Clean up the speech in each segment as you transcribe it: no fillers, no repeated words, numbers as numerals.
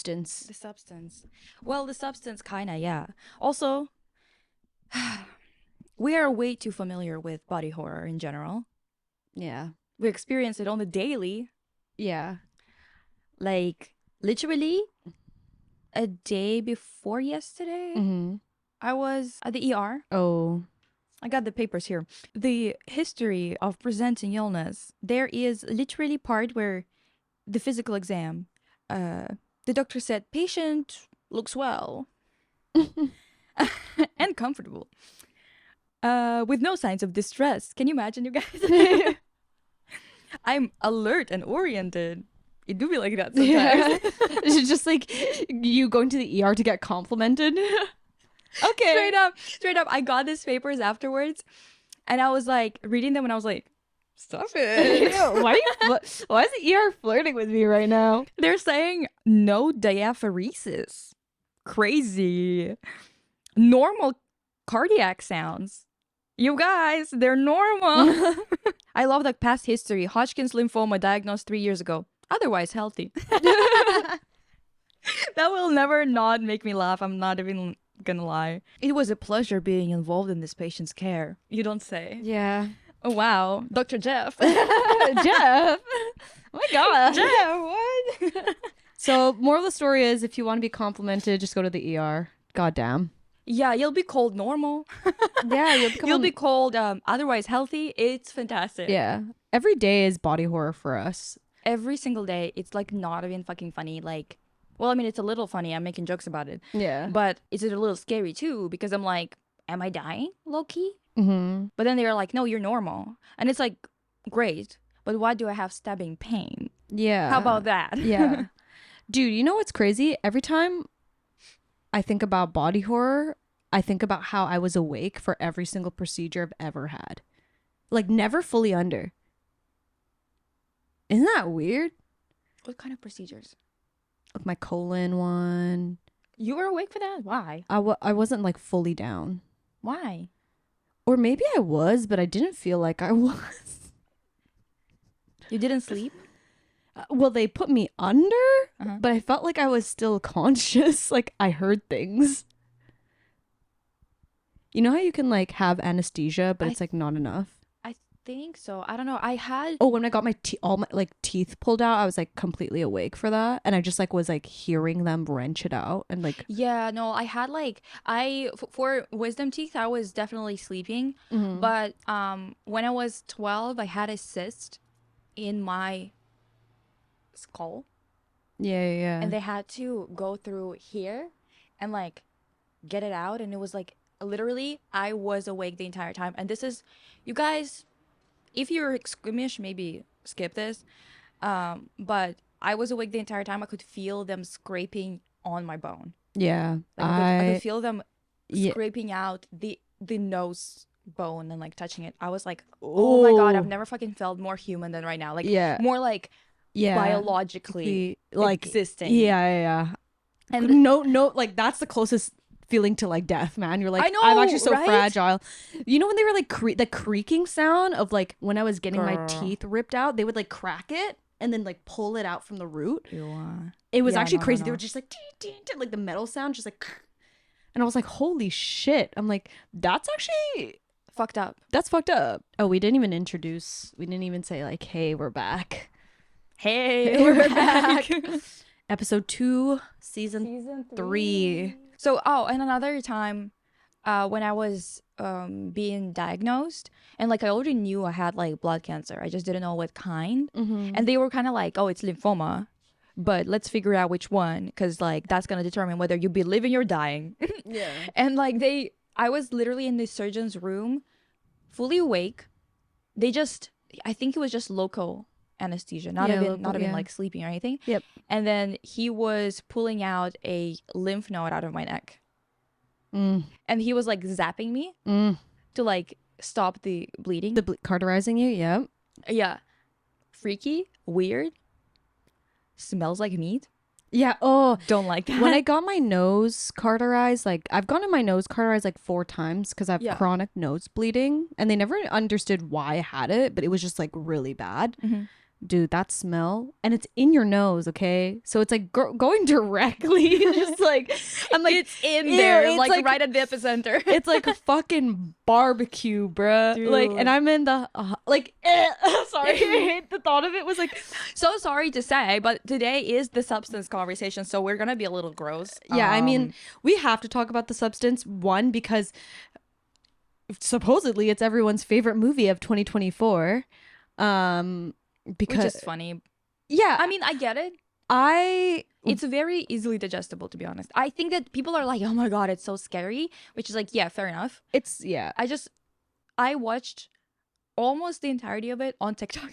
substance. The substance. Well, the substance kinda, yeah. Also, we are way too familiar with body horror in general. Yeah. We experience it on the daily. Yeah. Like, literally, a day before yesterday, Mm-hmm. I was at the ER. Oh. I got the papers here. The history of presenting illness. There is literally part where the physical exam, the doctor said, patient looks well and comfortable. With no signs of distress. Can you imagine, you guys? I'm alert and oriented. It do be like that sometimes. Yeah. It's just like you going to the ER to get complimented. Okay. Straight up. I got these papers afterwards, and I was like reading them, and I was like, "Stop it! Why is the ER flirting with me right now? They're saying no diaphoresis. Crazy. Normal cardiac sounds. You guys, they're normal." I love the past history. Hodgkin's lymphoma diagnosed 3 years ago. Otherwise healthy. That will never not make me laugh. I'm not even gonna lie. It was a pleasure being involved in this patient's care. You don't say. Yeah. Oh, wow. Dr. Jeff. Jeff. Oh my God. Jeff, what? So, moral of the story is if you want to be complimented, just go to the ER. Goddamn. Yeah, you'll be called normal. Yeah, You'll be called otherwise healthy. It's fantastic. Yeah. Every day is body horror for us. Every single day. It's like not even fucking funny. Like, well, I mean, it's a little funny. I'm making jokes about it. Yeah. But it's a little scary too because I'm like, am I dying? Low key? Mm-hmm. But then they're like, no, you're normal. And it's like, great. But why do I have stabbing pain? Yeah. How about that? Yeah. Dude, you know what's crazy? Every time I think about body horror, I think about how I was awake for every single procedure I've ever had. Like, never fully under. Isn't that weird? What kind of procedures? Like my colon one. You were awake for that? Why? I wasn't like fully down. Why? Or maybe I was, but I didn't feel like I was. You didn't sleep? Well, they put me under, Uh-huh. but I felt like I was still conscious. Like I heard things. You know how you can like have anesthesia, but it's like not enough? I think so. I don't know. I had... Oh, when I got my all my like teeth pulled out, I was like completely awake for that. And I just like was like hearing them wrench it out and like... Yeah, no, I had like... For wisdom teeth, I was definitely sleeping. Mhm. But when I was 12, I had a cyst in my skull. Yeah. And they had to go through here and like get it out. And it was like, literally, I was awake the entire time. And this is... You guys... If you're squeamish, maybe skip this. But I was awake the entire time. I could feel them scraping on my bone. Yeah. Like I could feel them scraping out the nose bone and like touching it. I was like, oh my God, I've never fucking felt more human than right now. Like more like biologically like existing. Yeah. And no, like that's the closest feeling to like death, man. You're like, I know, I'm actually so right? fragile. You know when they were like the creaking sound of like when I was getting my teeth ripped out, they would like crack it and then like pull it out from the root. It was actually crazy. They were just like like the metal sound just like, and I was like, holy shit. I'm like, that's actually fucked up. That's fucked up. Oh, we didn't even say like, hey, we're back. Hey, we're back. Episode 2, season 3. So, and another time when I was being diagnosed, and like I already knew I had like blood cancer. I just didn't know what kind. Mm-hmm. And they were kind of like, oh, it's lymphoma. But let's figure out which one, because like that's going to determine whether you'll be living or dying. Yeah. And like I was literally in the surgeon's room, fully awake. I think it was just local anesthesia, not even like sleeping or anything. Yep. And then he was pulling out a lymph node out of my neck. And he was like zapping me to like stop the bleeding. Cauterizing you, yeah. Yeah. Freaky, weird, smells like meat. Yeah. Oh, don't like that. When I got my nose cauterized, like I've gotten my nose cauterized like 4 times because I have chronic nose bleeding, and they never understood why I had it, but it was just like really bad. dude, that smell, and it's in your nose, okay? So it's like going directly, just like, I'm like, it's in ew, there, it's like right at the epicenter. It's like a fucking barbecue, bruh. Dude. Like, and I'm in the sorry, I hate the thought of it. Was like, so sorry to say, but today is the substance conversation, so we're gonna be a little gross. yeah. I mean, we have to talk about the substance one because supposedly it's everyone's favorite movie of 2024. Because which is funny. Yeah, I mean, I get it. It's very easily digestible, to be honest. I think that people are like, oh my god, it's so scary, which is like, yeah, fair enough. I watched almost the entirety of it on TikTok.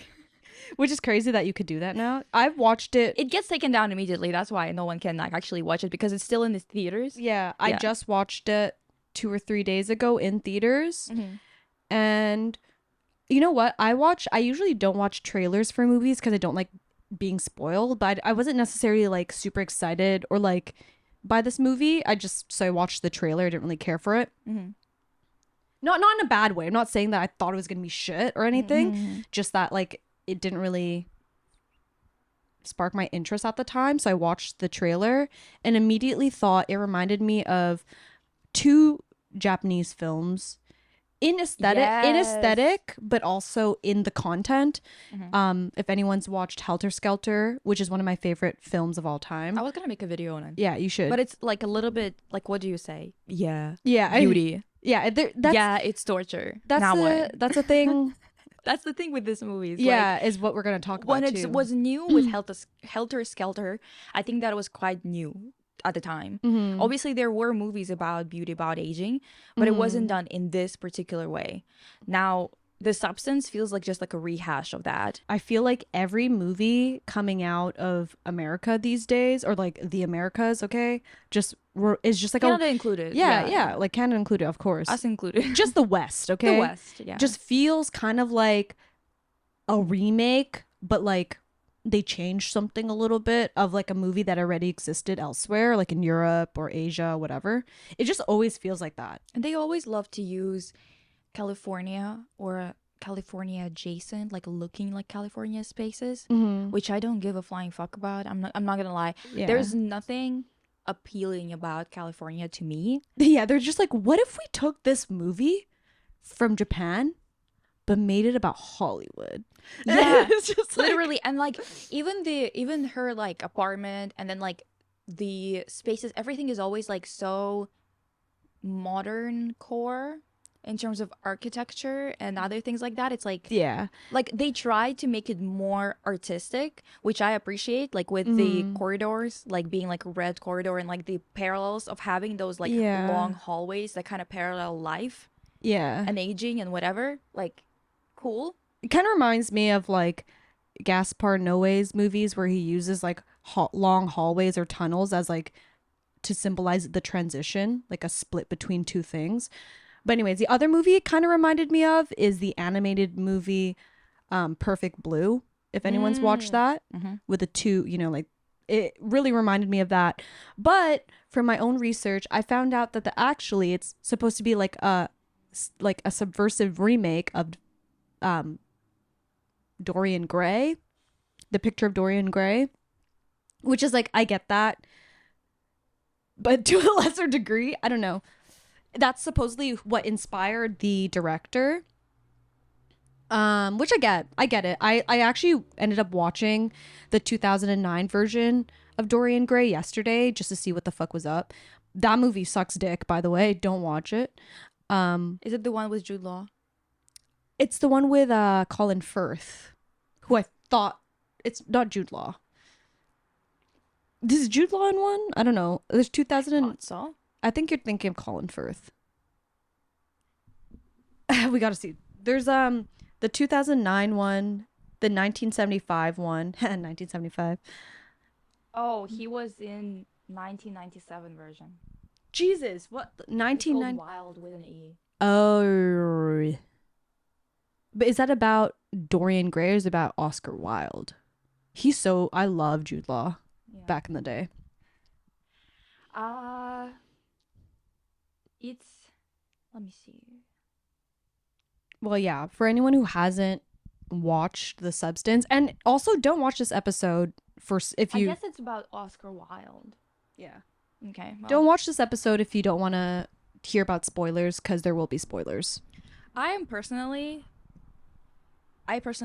Which is crazy that you could do that now. I've watched it. It gets taken down immediately. That's why no one can like actually watch it, because it's still in the theaters. Yeah, I just watched it 2 or 3 days ago in theaters. And you know what? I usually don't watch trailers for movies because I don't like being spoiled, but I wasn't necessarily like super excited or like by this movie. So I watched the trailer. I didn't really care for it. Not in a bad way. I'm not saying that I thought it was gonna be shit or anything. Just that like it didn't really spark my interest at the time. So I watched the trailer and immediately thought it reminded me of 2 Japanese films in aesthetic, but also in the content. If anyone's watched Helter Skelter, which is one of my favorite films of all time. I was gonna make a video on it. Yeah, you should. But it's like a little bit like, what do you say? Yeah. Beauty. It's torture. That's a thing. That's the thing with this movie. Is what we're gonna talk about. When it was new with Helter Skelter, I think that it was quite new at the time. Obviously, there were movies about beauty, about aging, but it wasn't done in this particular way. Now, The Substance feels like just like a rehash of that. I feel like every movie coming out of America these days, or like the Americas, okay, is just like Canada included. Yeah, like Canada included, of course. Us included. Just the West, okay? The West, yeah. Just feels kind of like a remake, but like they changed something a little bit of like a movie that already existed elsewhere, like in Europe or Asia, whatever. It just always feels like that. And they always love to use California or California adjacent, like looking like California spaces, which I don't give a flying fuck about. I'm not gonna lie. Yeah. There's nothing appealing about California to me. Yeah, they're just like, what if we took this movie from Japan but made it about Hollywood? Yeah. It's just literally like... and like even her like apartment, and then like the spaces, everything is always like so modern core in terms of architecture and other things like that. It's like, yeah, like they tried to make it more artistic, which I appreciate, like with the corridors, like being like a red corridor, and like the parallels of having those like long hallways that kind of parallel life and aging and whatever. Like, cool. It kind of reminds me of like Gaspar Noé's movies, where he uses like long hallways or tunnels as like to symbolize the transition, like a split between two things. But anyways, the other movie it kind of reminded me of is the animated movie Perfect Blue, if anyone's watched that, with the two, you know, like it really reminded me of that. But from my own research, I found out that actually it's supposed to be like a subversive remake of Dorian Gray, The Picture of Dorian Gray, which is like, I get that, but to a lesser degree. I don't know. That's supposedly what inspired the director, which I get it. I actually ended up watching the 2009 version of Dorian Gray yesterday just to see what the fuck was up. That movie sucks dick, by the way. Don't watch it. Is it the one with Jude Law? It's the one with Colin Firth, who I thought, it's not Jude Law. Is Jude Law in one? I don't know. There's 2000. So I think you're thinking of Colin Firth. We gotta see. There's the 2009 one, the 1975 one, 1975. Oh, he was in 1997 version. Jesus, what? 1990. Wild with an E. Oh, but is that about Dorian Gray or is it about Oscar Wilde? I love Jude Law back in the day. Let me see. Well, yeah, for anyone who hasn't watched The Substance, and also don't watch this episode if you. I guess it's about Oscar Wilde. Yeah. Okay. Well, Don't watch this episode if you don't want to hear about spoilers, because there will be spoilers. I personally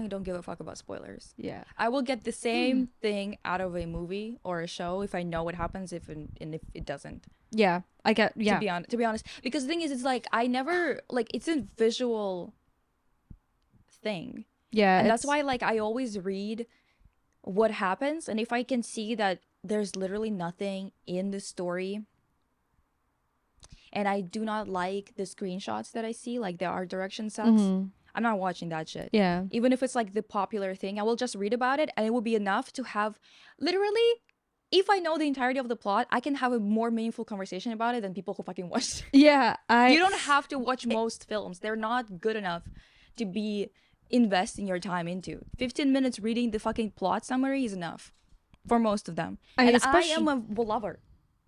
don't give a fuck about spoilers. Yeah. I will get the same thing out of a movie or a show if I know what happens, if it doesn't. Yeah, I get. Yeah. To be honest, because the thing is, it's like I never like it's a visual thing. Yeah, and that's why like I always read what happens, and if I can see that there's literally nothing in the story, and I do not like the screenshots that I see, like the art direction sucks. I'm not watching that shit. Yeah. Even if it's like the popular thing, I will just read about it, and it will be enough to have literally. If I know the entirety of the plot, I can have a more meaningful conversation about it than people who fucking watched it. Yeah, You don't have to watch most films. They're not good enough to be investing your time into. 15 minutes reading the fucking plot summary is enough for most of them. I am a lover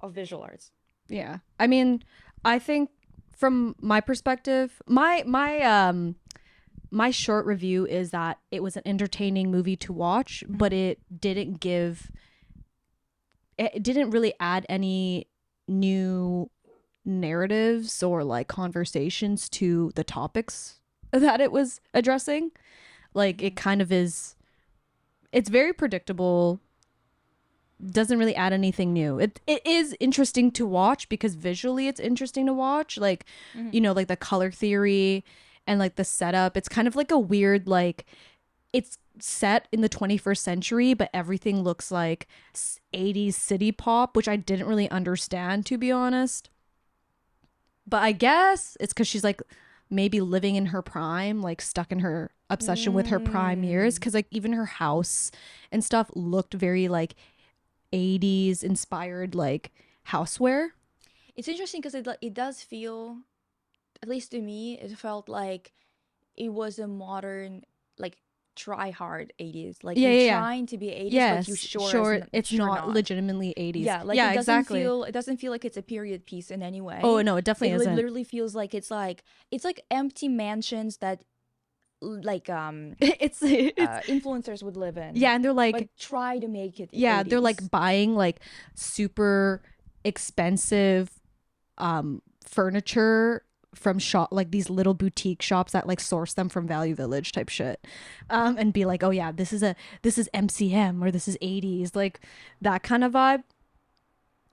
of visual arts. Yeah. I mean, I think from my perspective, my short review is that it was an entertaining movie to watch, but it didn't really add any new narratives or like conversations to the topics that it was addressing. Like it kind of is, it's very predictable, doesn't really add anything new. It is interesting to watch because visually it's interesting to watch, like you know, like the color theory and like the setup. It's kind of like a weird, like it's set in the 21st century, but everything looks like 80s city pop, which I didn't really understand, to be honest. But I guess it's because she's like maybe living in her prime, like stuck in her obsession with her prime years, because like even her house and stuff looked very like 80s inspired, like houseware. It's interesting because it does feel, at least to me, it felt like it was a modern, like try hard 80s, like you're trying to be 80s, but you sure it's not legitimately 80s. Exactly. It doesn't feel like it's a period piece in any way. Oh no, it definitely isn't. It literally feels like it's like empty mansions that like it's influencers would live in. Yeah, and they're like, but try to make it 80s. They're like buying like super expensive furniture from like these little boutique shops that like source them from Value Village type shit, and be like, oh yeah, this is MCM, or this is 80s, like that kind of vibe.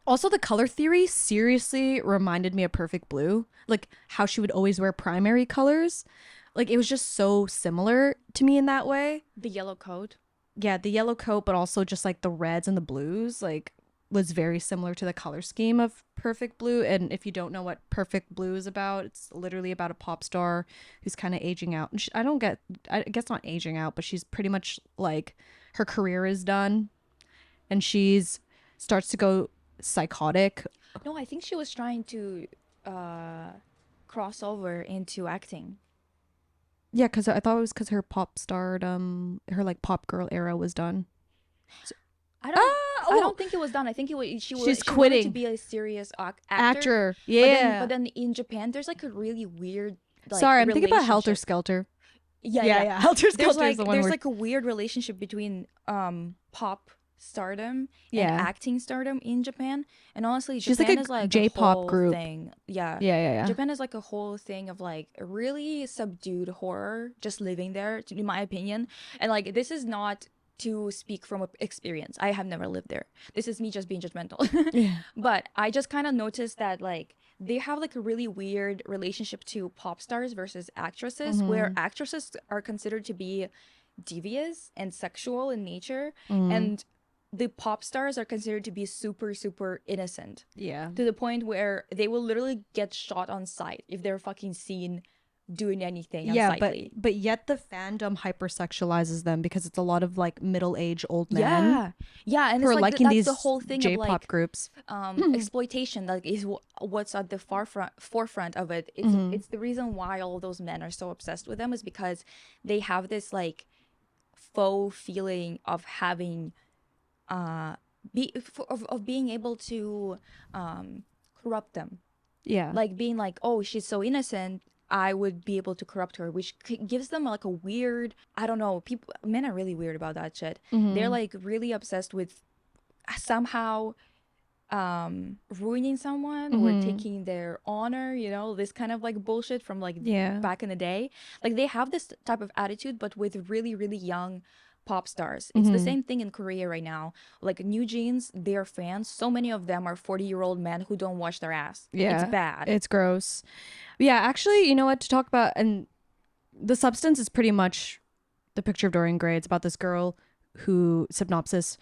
Also, the color theory seriously reminded me of Perfect Blue, like how she would always wear primary colors. Like it was just so similar to me in that way. The yellow coat. Yeah, the yellow coat, but also just like the reds and the blues, like was very similar to the color scheme of Perfect Blue. And if you don't know what Perfect Blue is about, it's literally about a pop star who's kind of aging out. And I guess not aging out, but she's pretty much like her career is done, and starts to go psychotic. No, I think she was trying to cross over into acting. Yeah, because I thought it was because her pop stardom, her like pop girl era was done. So, I don't think it was done. I think she's quitting to be a serious actor. Yeah, but then in Japan, there's like a really weird. Like, sorry, I'm thinking about Helter Skelter. Yeah. Helter Skelter is the one. There's like a weird relationship between pop stardom and acting stardom in Japan, and honestly, she's Japan like is like J-pop a whole group thing. Yeah. Japan is like a whole thing of like a really subdued horror just living there, in my opinion. And like this is not to speak from experience. I have never lived there. This is me just being judgmental. Yeah. But I just kind of noticed that like they have like a really weird relationship to pop stars versus actresses, where actresses are considered to be devious and sexual in nature, and the pop stars are considered to be super, super innocent. Yeah. To the point where they will literally get shot on sight if they're fucking seen doing anything unsightly. But yet the fandom hypersexualizes them because it's a lot of like middle-aged old men. Yeah, and who it's are like liking that's these the whole thing J-pop of like groups. Exploitation, like is what's at the forefront of it. It's the reason why all those men are so obsessed with them, is because they have this like faux feeling of having of being able to corrupt them. Yeah. Like being like, oh, she's so innocent, I would be able to corrupt her, which gives them like a weird, I don't know, people, men are really weird about that shit. They're like really obsessed with somehow ruining someone or taking their honor, you know, this kind of like bullshit from like back in the day. Like they have this type of attitude, but with really, really young pop stars. It's the same thing in Korea right now. Like New Jeans, their fans, so many of them are 40-year-old men who don't wash their ass. Yeah, it's bad. It's gross. Yeah, actually, you know what to talk about, and the substance is pretty much the picture of Dorian Gray. It's about this girl who, synopsis,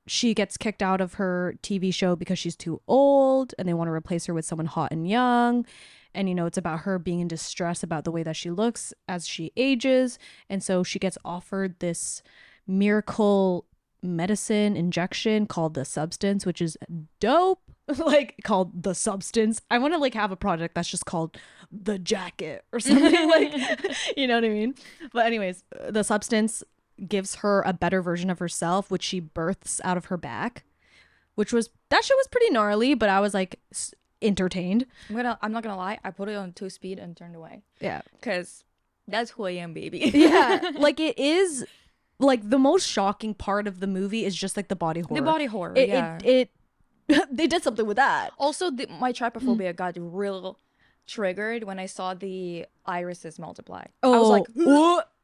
she gets kicked out of her TV show because she's too old and they want to replace her with someone hot and young. And, you know, it's about her being in distress about the way that she looks as she ages. And so she gets offered this miracle medicine injection called the Substance, which is dope. Like, called the Substance. I want to like have a product that's just called the Jacket or something. Like, you know what I mean? But anyways, the Substance gives her a better version of herself, which she births out of her back, which was, that shit was pretty gnarly, but I was like entertained. I'm not gonna lie, I put it on 2 speed and turned away. Yeah, because that's who I am, baby. Yeah, like it is like the most shocking part of the movie is just like the body horror. The body horror. It they did something with that. Also, my trypophobia got real triggered when I saw the irises multiply. I was like,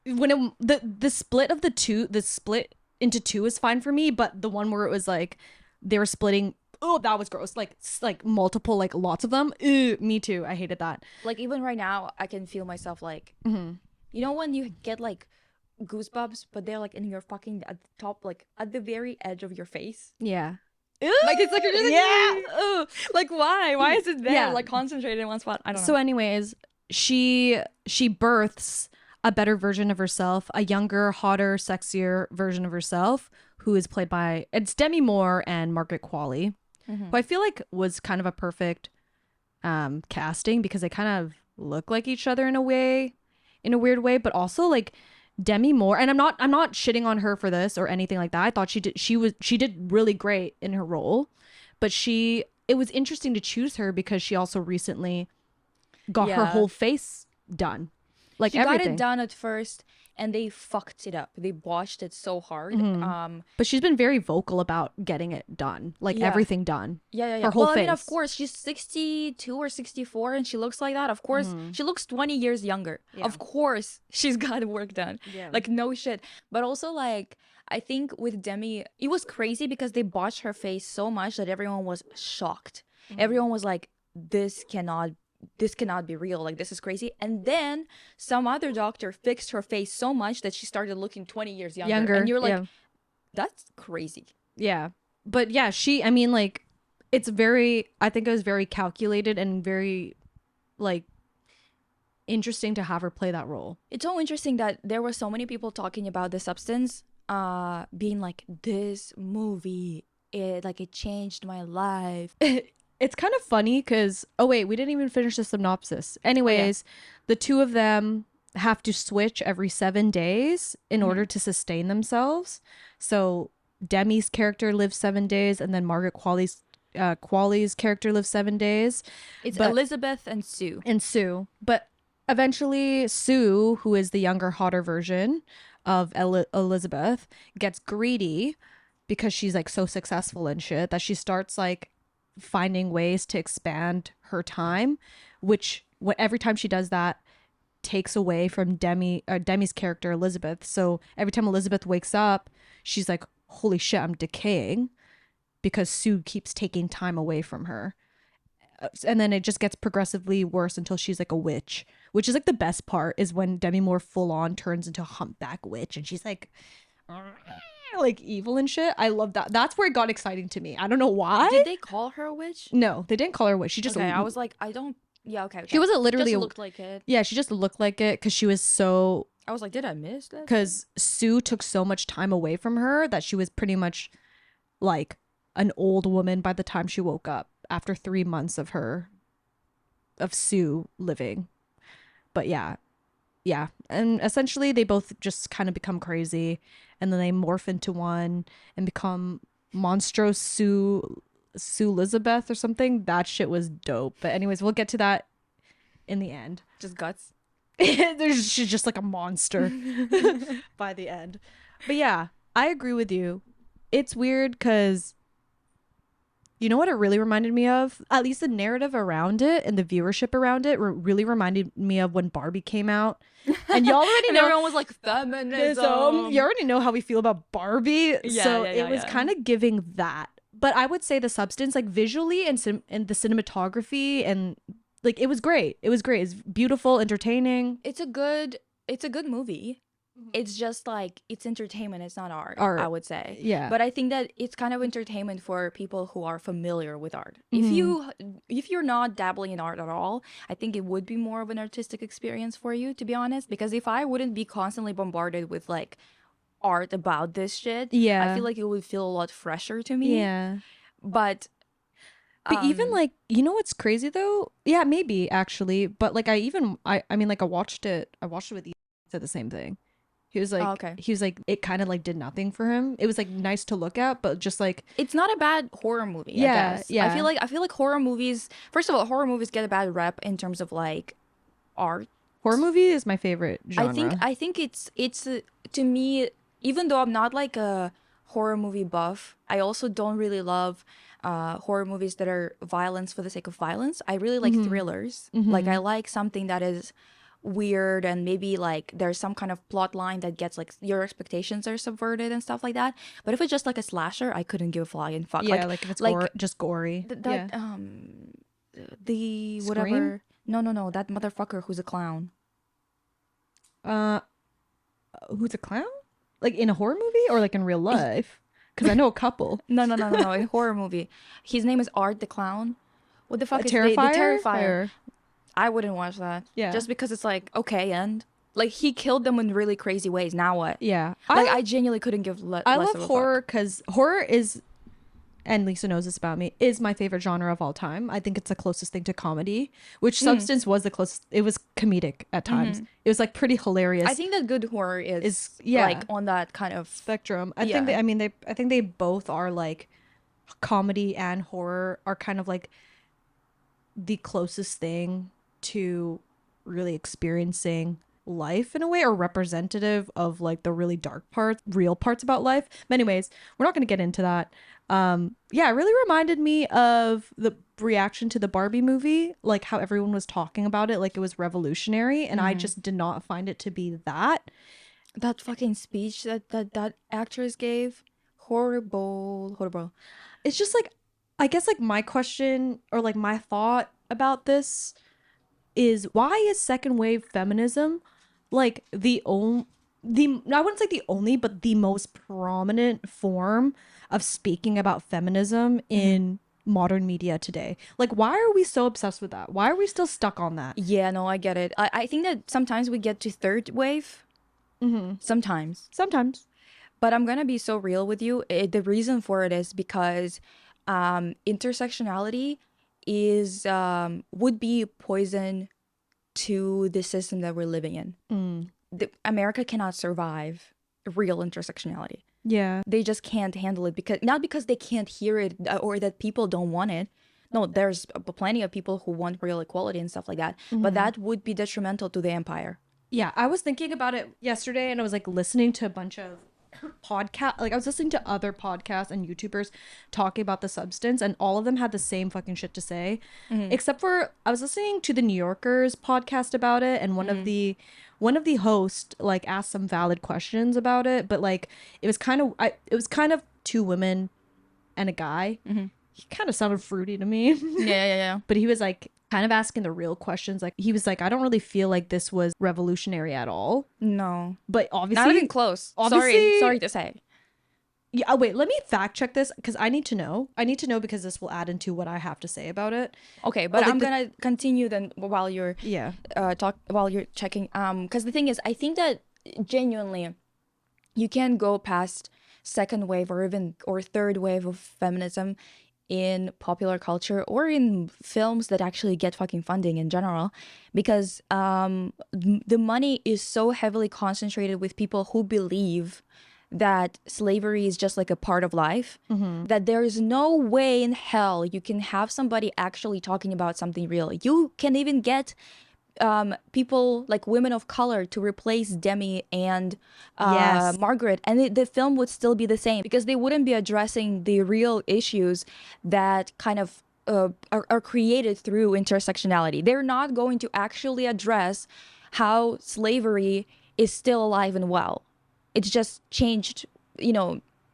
when the split of the split into two is fine for me, but the one where it was like they were splitting, that was gross. Like multiple, like lots of them. Me too. I hated that. Like even right now, I can feel myself like, you know, when you get like goosebumps, but they're like in your fucking at the top, like at the very edge of your face. Yeah. Like it's like like why is it there like concentrated in one spot? I don't know. So anyways, she births a better version of herself, a younger, hotter, sexier version of herself, who is played by, it's Demi Moore and Margaret Qualley, who I feel like was kind of a perfect casting because they kind of look like each other in a weird way, but also like Demi Moore, and I'm not shitting on her for this or anything like that. I thought she did really great in her role, but it was interesting to choose her because she also recently got her whole face done. Like she everything. got it done at first and they fucked it up. They botched it so hard. But she's been very vocal about getting it done. Like everything done. Yeah. Her whole face. I mean, of course, she's 62 or 64 and she looks like that. Of course, she looks 20 years younger. Yeah. Of course, she's got work done. Yeah. Like, no shit. But also, like, I think with Demi, it was crazy because they botched her face so much that everyone was shocked. Everyone was like, this cannot be real, like this is crazy. And then some other doctor fixed her face so much that she started looking 20 years younger. And you're like, that's crazy. Yeah. But yeah, I mean, like, I think it was very calculated and very like interesting to have her play that role. It's so interesting that there were so many people talking about The Substance being like, this movie, it changed my life. It's kind of funny because, we didn't even finish the synopsis. Anyways, the two of them have to switch every 7 days in order to sustain themselves. So Demi's character lives 7 days, and then Margaret Qualley's character lives 7 days. It's Elizabeth and Sue. But eventually Sue, who is the younger, hotter version of Elizabeth, gets greedy because she's like so successful and shit that she starts like finding ways to expand her time, which every time she does that takes away from Demi's character Elizabeth. So every time Elizabeth wakes up, she's like, holy shit, I'm decaying, because Sue keeps taking time away from her. And then it just gets progressively worse until she's like a witch, which is like the best part, is when Demi Moore full on turns into a humpback witch and she's like evil and shit. I love that. That's where it got exciting to me. I don't know why. Did they call her a witch? No, they didn't call her a witch. She just I was like, I don't. Yeah, okay. She wasn't literally just looked like it. Yeah, she just looked like it because she was so. I was like, did I miss that? Because Sue took so much time away from her that she was pretty much like an old woman by the time she woke up after 3 months of Sue living. But yeah, and essentially they both just kind of become crazy, and then they morph into one and become Monstrous Sue Elizabeth or something. That shit was dope. But anyways, we'll get to that in the end. Just guts. She's just like a monster by the end. But yeah, I agree with you. It's weird because you know what it really reminded me of? At least the narrative around it and the viewership around it really reminded me of when Barbie came out. And y'all already know. Everyone was like, feminism. You already know how we feel about Barbie. Yeah, so yeah, it was kind of giving that. But I would say the substance, like visually and the cinematography, and like it was great. It was great. It's beautiful, entertaining. It's a good movie. It's just like, it's entertainment, it's not art, I would say. Yeah. But I think that it's kind of entertainment for people who are familiar with art. If you're not dabbling in art at all, I think it would be more of an artistic experience for you, to be honest. Because if I wouldn't be constantly bombarded with like art about this shit, I feel like it would feel a lot fresher to me. Yeah. But even like, you know what's crazy though? Yeah, maybe actually. But like I mean like I watched it with Ethan, said the same thing. He was like, it kind of like did nothing for him. It was like nice to look at, but just like, it's not a bad horror movie. I guess. I feel like horror movies. First of all, horror movies get a bad rep in terms of like art. Horror movie is my favorite genre. I think it's to me, even though I'm not like a horror movie buff, I also don't really love horror movies that are violence for the sake of violence. I really like thrillers. Like I like something that is weird and maybe like there's some kind of plot line that gets like your expectations are subverted and stuff like that. But if it's just like a slasher, I couldn't give a flying fuck. Yeah, like if it's like just gory. The Scream? Whatever. No, that motherfucker who's a clown. Who's a clown? Like in a horror movie or like in real life? Because I know a couple. No. In horror movie, his name is Art the Clown. What the fuck is Terrifier? The Terrifier? I wouldn't watch that. Yeah. Just because it's like, okay, and like he killed them in really crazy ways. Now what? Yeah. Like I genuinely couldn't give less of a fuck. I love horror because horror is, and Lisa knows this about me, is my favorite genre of all time. I think it's the closest thing to comedy, which Substance was the closest. It was comedic at times. It was like pretty hilarious. I think that good horror is like on that kind of spectrum. I think they both are like comedy and horror are kind of like the closest thing to really experiencing life in a way, or representative of like the really dark parts, real parts about life. But anyways, we're not going to get into that. It really reminded me of the reaction to the Barbie movie, like how everyone was talking about it like it was revolutionary, and I just did not find it to be that fucking speech that actress gave. Horrible. It's just like, I guess like my question or like my thought about this is, why is second wave feminism like I wouldn't say the only, but the most prominent form of speaking about feminism in modern media today? Like, why are we so obsessed with that? Why are we still stuck on that? Yeah, no, I get it. I think that sometimes we get to third wave. Sometimes. But I'm gonna be so real with you. The reason for it is because intersectionality is would be poison to the system that we're living in. America cannot survive real intersectionality. Yeah, they just can't handle it, because not because they can't hear it or that people don't want it. No, there's plenty of people who want real equality and stuff like that, but that would be detrimental to the empire. Yeah, I was thinking about it yesterday, and I was like listening to a bunch of podcast, like I was listening to other podcasts and YouTubers talking about the substance, and all of them had the same fucking shit to say, except for I was listening to the New Yorker's podcast about it, and one of the hosts like asked some valid questions about it, but like it was kind of two women and a guy. He kind of sounded fruity to me. Yeah. But he was like kind of asking the real questions. Like he was like, I don't really feel like this was revolutionary at all. No, but obviously not even close. Sorry to say. Yeah, wait, let me fact check this because I need to know because this will add into what I have to say about it. Okay, but like I'm gonna continue then while you're while you're checking, because the thing is, I think that genuinely you can go past second wave or third wave of feminism in popular culture or in films that actually get fucking funding in general, because the money is so heavily concentrated with people who believe that slavery is just like a part of life, that there is no way in hell you can have somebody actually talking about something real. You can even get people like women of color to replace Demi and Yes. Margaret, and the film would still be the same because they wouldn't be addressing the real issues that kind of are created through intersectionality. They're not going to actually address how slavery is still alive and well. It's just changed,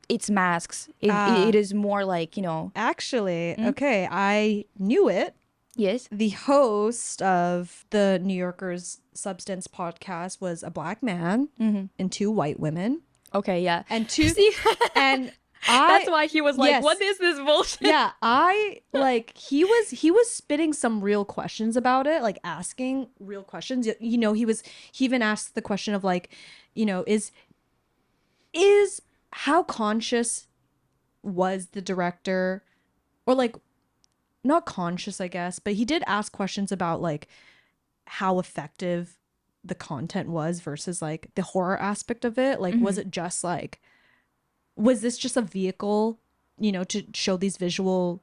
its masks. It is more like, Actually, okay, I knew it. Yes. The host of the New Yorker's Substance podcast was a black man and two white women. Okay, yeah. And two See? and That's why he was like, yes. what is this bullshit? Yeah, he was spitting some real questions about it, like asking real questions. He even asked the question of like, is how conscious was the director, or like not conscious, I guess, but he did ask questions about like how effective the content was versus like the horror aspect of it. Like, was it just like, was this just a vehicle, to show these visual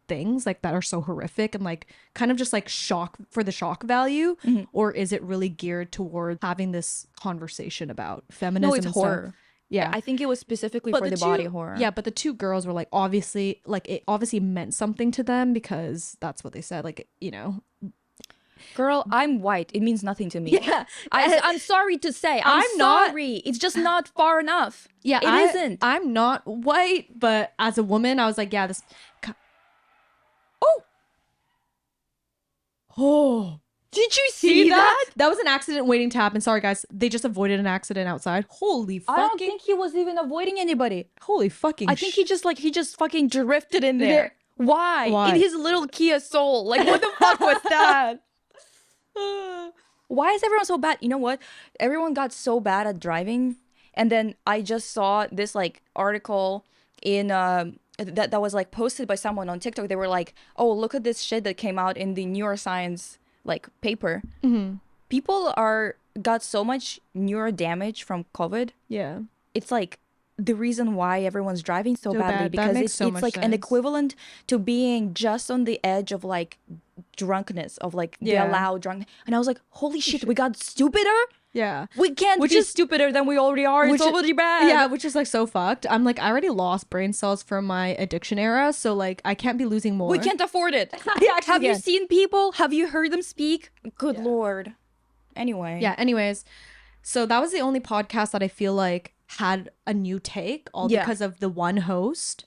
things like that are so horrific and like kind of just like shock for the shock value, or is it really geared toward having this conversation about feminism? No, it's and horror. Stuff? Yeah, I think it was specifically for the body horror. Yeah, but the two girls were like, obviously, like it obviously meant something to them because that's what they said. Like, Girl, I'm white. It means nothing to me. Yeah, I'm sorry to say. I'm sorry. It's just not far enough. Yeah, it isn't. I'm not white, but as a woman, I was like, yeah, this. Oh. Did you see that? That was an accident waiting to happen. Sorry, guys. They just avoided an accident outside. Holy fucking. I don't think he was even avoiding anybody. Holy fucking. I think he just fucking drifted in there. Why? In his little Kia Soul. Like, what the fuck was that? Why is everyone so bad? You know what? Everyone got so bad at driving. And then I just saw this like article in that was like posted by someone on TikTok. They were like, oh, look at this shit that came out in the neuroscience like paper. People got so much neuro damage from COVID. Yeah, it's like the reason why everyone's driving so badly, because it's like an equivalent to being just on the edge of like drunkenness, of like the allowed drunk. And I was like, holy shit, we got stupider. Yeah, we can't be stupider than we already are. It's already bad. Yeah, which is like so fucked. I'm like, I already lost brain cells from my addiction era, so like I can't be losing more. We can't afford it. Have you seen people? Have you heard them speak? Good Lord. Anyway. Yeah, anyways. So that was the only podcast that I feel like had a new take, all because of the one host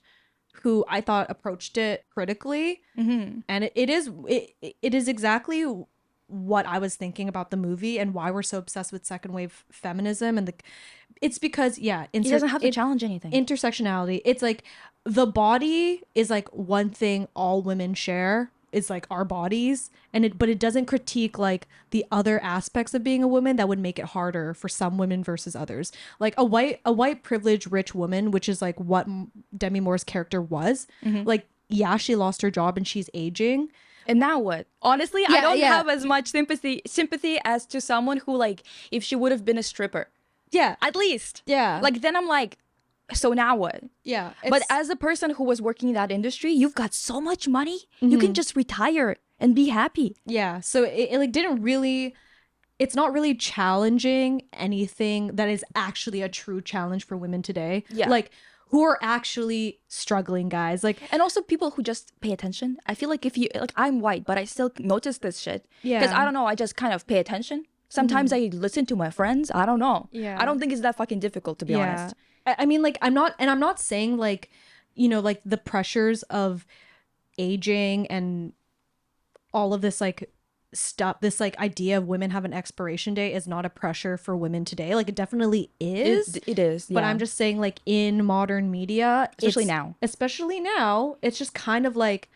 who I thought approached it critically. And it is exactly what I was thinking about the movie and why we're so obsessed with second wave feminism. And it's because he doesn't have to challenge anything. Intersectionality, it's like the body is like one thing all women share. It's like our bodies, but it doesn't critique like the other aspects of being a woman that would make it harder for some women versus others. Like a white privileged rich woman, which is like what Demi Moore's character was. Like, yeah, she lost her job and she's aging. And now what? Honestly, I don't have as much sympathy as to someone who, like, if she would have been a stripper. Yeah. At least. Yeah. Like, then I'm like, so now what? Yeah. But as a person who was working in that industry, you've got so much money. You can just retire and be happy. Yeah. So it like didn't really, it's not really challenging anything that is actually a true challenge for women today. Yeah. Like, who are actually struggling, guys. Like, and also people who just pay attention. I feel like if you, like, I'm white, but I still notice this shit. Yeah. Because I don't know, I just kind of pay attention. Sometimes I listen to my friends. I don't know. Yeah. I don't think it's that fucking difficult, to be honest. I mean, like, I'm not saying like, like the pressures of aging and all of this like stuff, this like idea of women have an expiration date is not a pressure for women today. Like, it definitely is. It is. But I'm just saying, like, in modern media, especially now, it's just kind of like,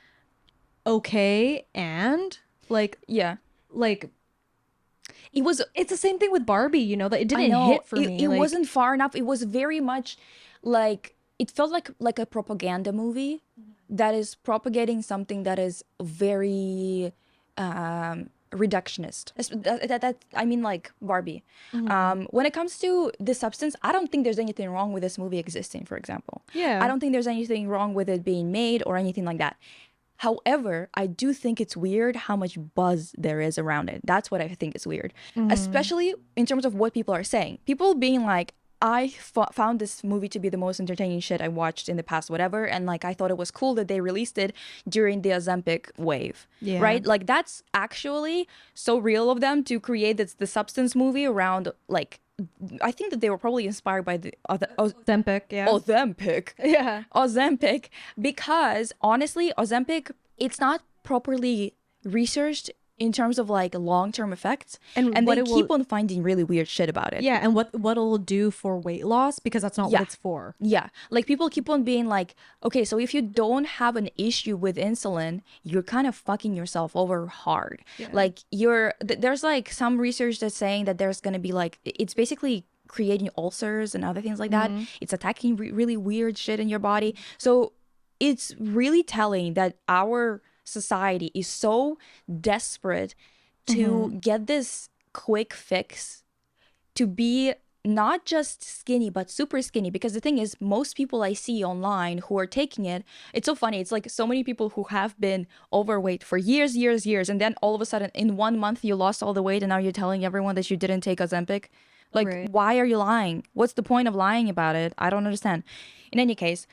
okay, and like, like, it's the same thing with Barbie, that it didn't hit for me. It wasn't far enough. It was very much like, it felt like a propaganda movie that is propagating something that is very reductionist. I mean, like Barbie. When it comes to the substance, I don't think there's anything wrong with this movie existing, for example. Yeah. I don't think there's anything wrong with it being made or anything like that. However, I do think it's weird how much buzz there is around it. That's what I think is weird, especially in terms of what people are saying. People being like, I found this movie to be the most entertaining shit I watched in the past, whatever. And like, I thought it was cool that they released it during the Ozempic wave, right? Like, that's actually so real of them to create the Substance movie around, like, I think that they were probably inspired by the Ozempic, yeah. Ozempic, because honestly, Ozempic, it's not properly researched in terms of like long-term effects, and they keep on finding really weird shit about it. Yeah, and what it'll do for weight loss, because that's not what it's for. Yeah, like people keep on being like, okay, so if you don't have an issue with insulin, you're kind of fucking yourself over hard. Like there's like some research that's saying that there's gonna be like, it's basically creating ulcers and other things like that. It's attacking really weird shit in your body. So it's really telling that our society is so desperate to get this quick fix to be not just skinny but super skinny, because the thing is, most people I see online who are taking it, it's so funny, it's like so many people who have been overweight for years, and then all of a sudden in 1 month you lost all the weight and now you're telling everyone that you didn't take Ozempic. Like, why are you lying? What's the point of lying about it? I don't understand. In any case,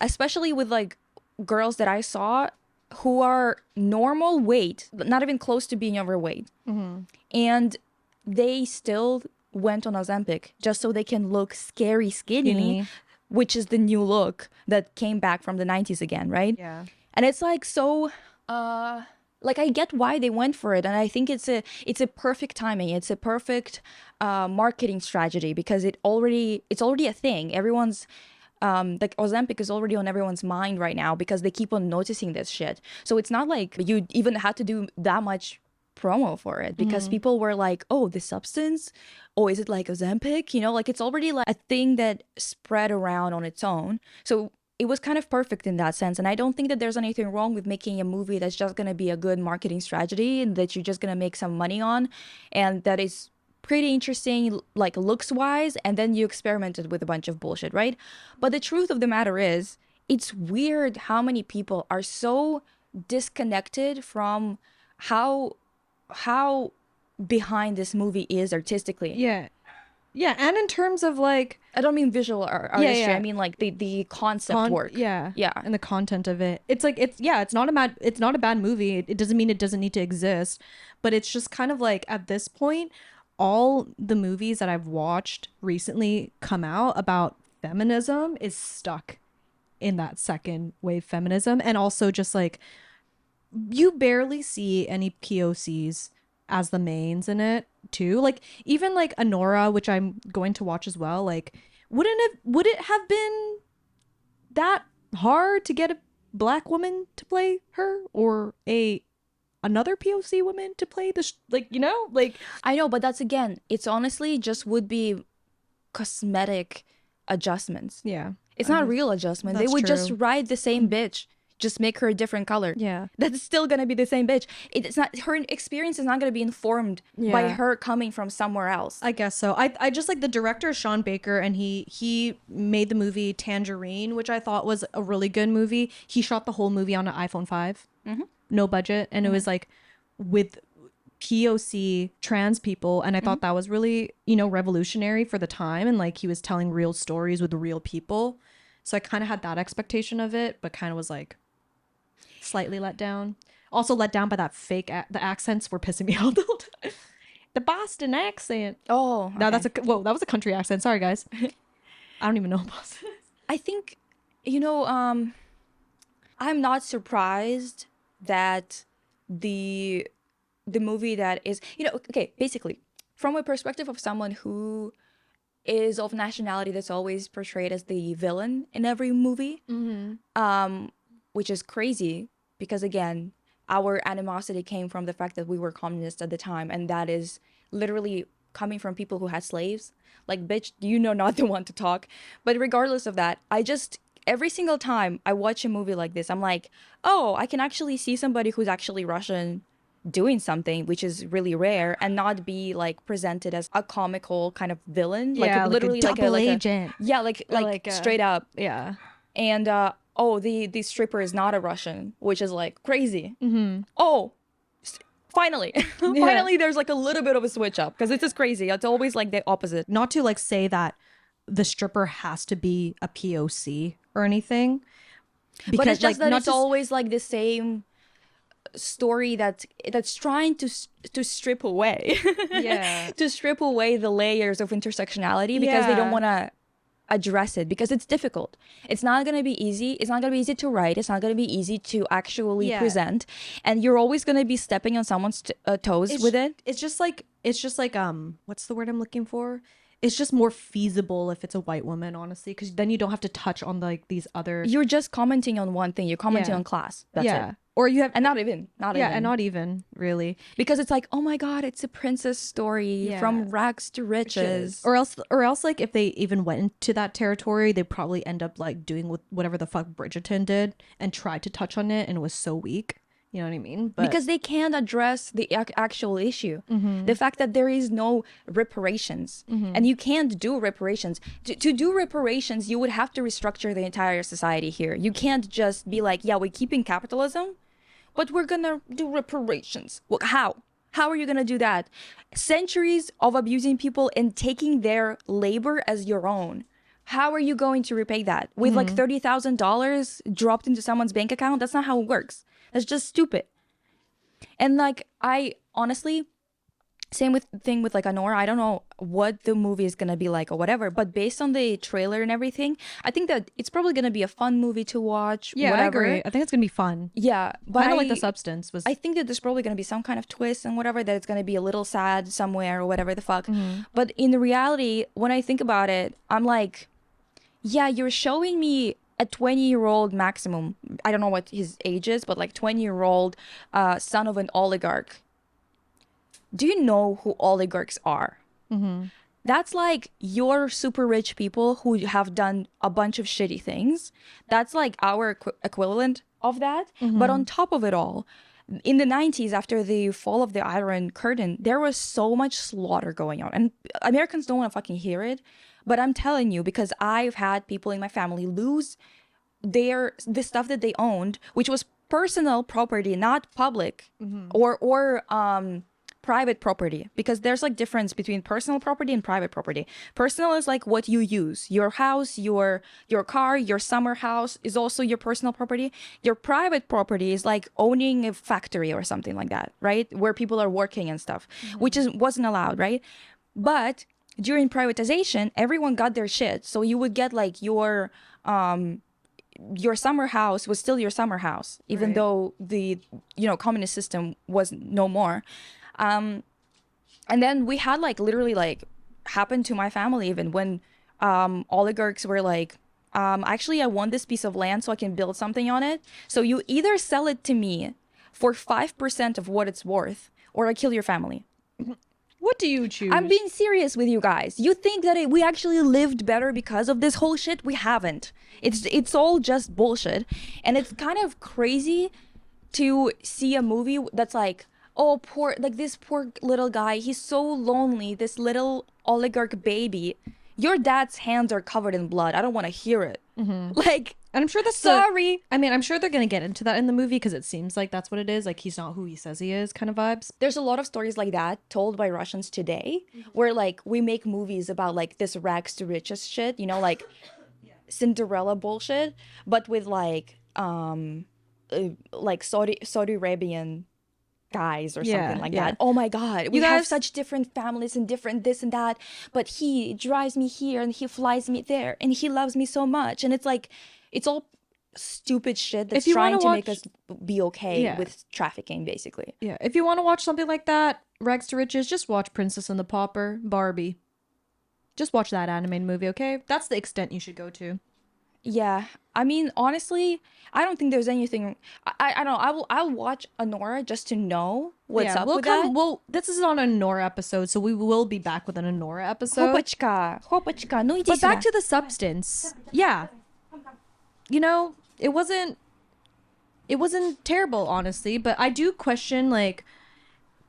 especially with like girls that I saw who are normal weight, not even close to being overweight, and they still went on Ozempic just so they can look scary skinny, which is the new look that came back from the 90s again, right? Yeah. And it's like, so like, I get why they went for it, and I think it's a perfect timing. It's a perfect marketing strategy, because it's already a thing. Everyone's like, Ozempic is already on everyone's mind right now because they keep on noticing this shit. So it's not like you even had to do that much promo for it, because people were like, oh, the substance, oh, is it like Ozempic, you know, like it's already like a thing that spread around on its own. So it was kind of perfect in that sense. And I don't think that there's anything wrong with making a movie that's just gonna be a good marketing strategy and that you're just gonna make some money on, and that is pretty interesting, like, looks wise, and then you experimented with a bunch of bullshit, right? But the truth of the matter is, it's weird how many people are so disconnected from how behind this movie is artistically. Yeah, and in terms of like, I don't mean visual artistry. I mean like the concept work. Yeah, and the content of it. It's like, it's not a bad movie. It doesn't mean it doesn't need to exist, but it's just kind of like, at this point, all the movies that I've watched recently come out about feminism is stuck in that second wave feminism. And also just like, you barely see any POCs as the mains in it too. Like, even like Anora, which I'm going to watch as well, like, would it have been that hard to get a black woman to play her, or another POC woman to play this, like, you know, like, I know, but that's, again, it's honestly just would be cosmetic adjustments. Yeah, it's not a real adjustment. They would just ride the same bitch, just make her a different color. Yeah, that's still gonna be the same bitch. It's not, her experience is not gonna be informed by her coming from somewhere else. I guess so. I just like the director, Sean Baker, and he made the movie Tangerine, which I thought was a really good movie. He shot the whole movie on an iPhone 5. No budget, and it was like with POC trans people, and I thought that was really, you know, revolutionary for the time, and like, he was telling real stories with real people. So I kind of had that expectation of it, but kind of was like slightly let down. Also let down by that fake the accents were pissing me out the whole time. The Boston accent. Oh, okay. No, that was a country accent. Sorry guys. I don't even know Boston. I think, you know, I'm not surprised that the movie that is, you know, okay, basically, from a perspective of someone who is of nationality that's always portrayed as the villain in every movie, which is crazy, because again, our animosity came from the fact that we were communists at the time, and that is literally coming from people who had slaves. Like, bitch, you know not the one to talk. But regardless of that, every single time I watch a movie like this, I'm like, oh, I can actually see somebody who's actually Russian doing something, which is really rare, and not be like presented as a comical kind of villain. Yeah, like literally like a double agent. Like straight up. Yeah. And oh, the stripper is not a Russian, which is like crazy. Mm-hmm. Oh, finally, finally, there's like a little bit of a switch up, because it's just crazy. It's always like the opposite. Not to like say that the stripper has to be a POC or anything, But it's because just like that it's always like the same story that's trying to strip away Yeah. to strip away the layers of intersectionality, because they don't want to address it, because it's difficult. It's not going to be easy. It's not going to be easy to write. It's not going to be easy to actually present, and you're always going to be stepping on someone's toes with it. It's just like what's the word I'm looking for? It's just more feasible if it's a white woman, honestly, because then you don't have to touch on like these other. You're just commenting on one thing. You're commenting on class. That's it. Or you have, and not even and not even really, because it's like, oh my god, it's a princess story from rags to riches. Or else like if they even went into that territory, they probably end up like doing whatever the fuck Bridgerton did and tried to touch on it, and it was so weak. You know what I mean? But because they can't address the actual issue. The fact that there is no reparations, and you can't do reparations. To do reparations, you would have to restructure the entire society here. You can't just be like, yeah, we're keeping capitalism, but we're gonna do reparations. Well, how? How are you gonna do that? Centuries of abusing people and taking their labor as your own. How are you going to repay that? With like $30,000 dropped into someone's bank account? That's not how it works. That's just stupid. And like, I honestly, same thing with like Anora. I don't know what the movie is gonna be like or whatever, but based on the trailer and everything, I think that it's probably gonna be a fun movie to watch. Yeah, whatever. I agree. I think it's gonna be fun. Yeah, but Kind of like The Substance was. I think that there's probably gonna be some kind of twist and whatever, that it's gonna be a little sad somewhere or whatever the fuck. But in the reality, when I think about it, I'm like, yeah, you're showing me a 20-year-old maximum. I don't know what his age is, but like 20-year-old son of an oligarch. Do you know who oligarchs are? That's like your super rich people who have done a bunch of shitty things. That's like our equivalent of that. But on top of it all, in the 90s, after the fall of the Iron Curtain, there was so much slaughter going on. And Americans don't want to fucking hear it. But I'm telling you, because I've had people in my family lose the stuff that they owned, which was personal property, not public or private property, because there's like difference between personal property and private property. Personal is like what you use. Your house, your car, your summer house is also your personal property. Your private property is like owning a factory or something like that, right? Where people are working and stuff, which wasn't allowed, right? But during privatization, everyone got their shit. So you would get like your summer house was still your summer house, even though the communist system was no more. And then we had like literally like happened to my family even when oligarchs were like, actually I want this piece of land so I can build something on it. So you either sell it to me for 5% of what it's worth, or I kill your family. What do you choose? I'm being serious with you guys. You think that we actually lived better because of this whole shit? We haven't. It's all just bullshit. And it's kind of crazy to see a movie that's like, oh, this poor little guy, he's so lonely, this little oligarch baby. Your dad's hands are covered in blood. I don't want to hear it. Like, and I'm sure that's sorry. I'm sure they're gonna get into that in the movie, because it seems like that's what it is. Like, he's not who he says he is, kind of vibes. There's a lot of stories like that told by Russians today, where like we make movies about like this rags to riches shit, like Cinderella bullshit, but with like Saudi Arabian guys or something like that. Oh my god, we have such different families and different this and that, but he drives me here and he flies me there and he loves me so much. And it's like, it's all stupid shit that's trying to make us be okay with trafficking, basically. If you want to watch something like that, rags to riches, just watch Princess and the Pauper, Barbie. Just watch that animated movie, okay? That's the extent you should go to. Yeah, I mean, honestly, I don't think there's anything. I don't know. I'll watch Anora just to know what's up with that. Well, this is on an Anora episode, so we will be back with an Anora episode. Hopachka, no, but back to The Substance. Yeah, it wasn't terrible, honestly. But I do question, like,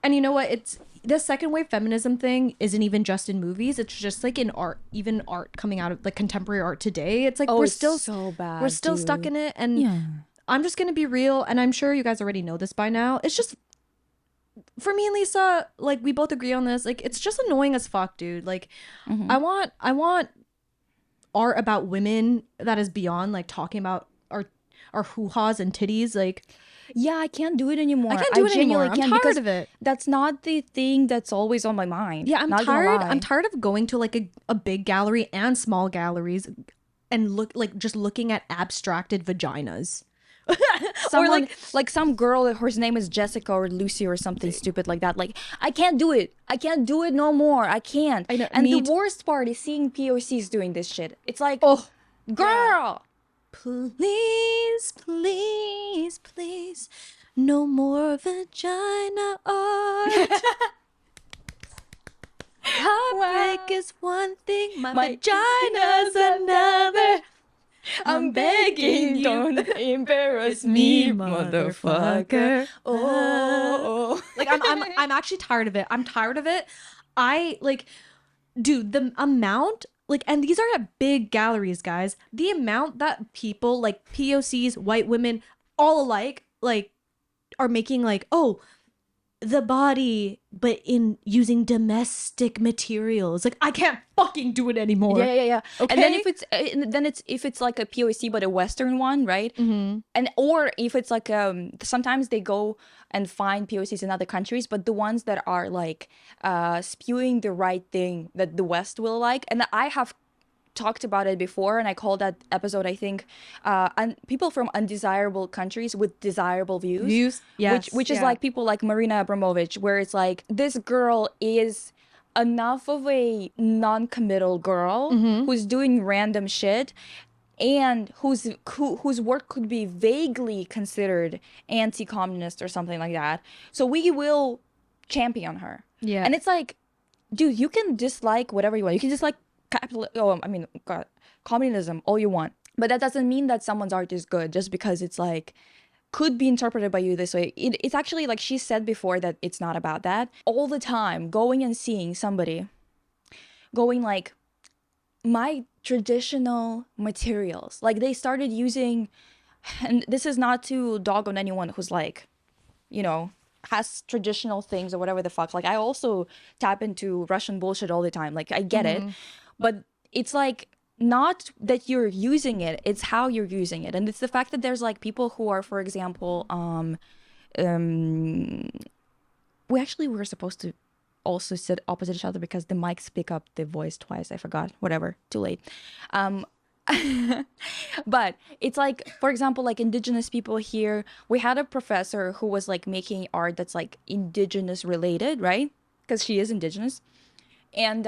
and you know what? the second wave feminism thing isn't even just in movies. It's just like in art, even art coming out of like contemporary art today. It's like it's so bad, we're still stuck in it. And Yeah. I'm just gonna be real, and I'm sure you guys already know this by now. It's just, for me and Lisa, like we both agree on this. Like it's just annoying as fuck, dude. Like I want art about women that is beyond like talking about our hoo-has and titties. Like, yeah, I can't do it anymore. I can't do it anymore. I'm can't tired because of it. That's not the thing that's always on my mind. Yeah, I'm Not gonna tired. lie. I'm tired of going to like a big gallery and small galleries and just looking at abstracted vaginas. Someone, like some girl whose name is Jessica or Lucy or something stupid like that. Like, I can't do it. I can't do it no more. I can't. I know, and the worst part is seeing POCs doing this shit. It's like, oh, girl, please, please, please, no more vagina art. Heartbreak is one thing, my vagina's another. I'm begging you, don't embarrass me, motherfucker. Oh, like I'm actually tired of it. I'm tired of it. I like, dude, the amount, like, and these are at big galleries, guys. The amount that people like POCs, white women, all alike, like, are making like, oh, the body, but in using domestic materials. Like, I can't fucking do it anymore. Yeah. Okay? And then if it's like a POC but a Western one, right? Mm-hmm. And or if it's like sometimes they go and find POCs in other countries, but the ones that are like spewing the right thing that the West will like, and I have talked about it before, and I called that episode, I think, people from undesirable countries with desirable views. Yes, which is like people like Marina Abramovich, where it's like this girl is enough of a non-committal girl who's doing random shit and whose work could be vaguely considered anti-communist or something like that. So we will champion her. Yeah. And it's like, dude, you can dislike whatever you want. You can dislike communism all you want, but that doesn't mean that someone's art is good just because it's like could be interpreted by you this way. It's actually, like she said before, that it's not about that. All the time going and seeing somebody going like, my traditional materials, like they started using, and this is not to dog on anyone who's like, you know, has traditional things or whatever the fuck. Like I also tap into Russian bullshit all the time. Like I get it. But it's like not that you're using it, it's how you're using it. And it's the fact that there's like people who are, for example, we actually were supposed to also sit opposite each other because the mics pick up the voice twice. I forgot. Whatever. Too late. But it's like, for example, like indigenous people here, we had a professor who was like making art that's like indigenous related, right? Because she is indigenous. And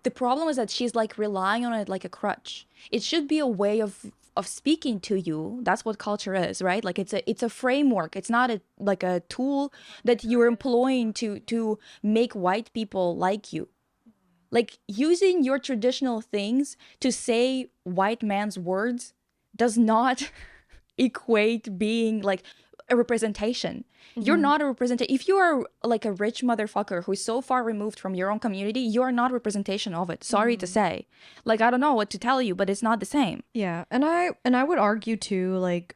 the problem is that she's like relying on it like a crutch. It should be a way of speaking to you. That's what culture is, right? Like it's a framework. It's not like a tool that you're employing to make white people like you. Like using your traditional things to say white man's words does not equate being like a representation. You're not a representation. If you are like a rich motherfucker who's so far removed from your own community, you're not a representation of it. Sorry to say. Like, I don't know what to tell you, but it's not the same. Yeah. And I would argue too, like,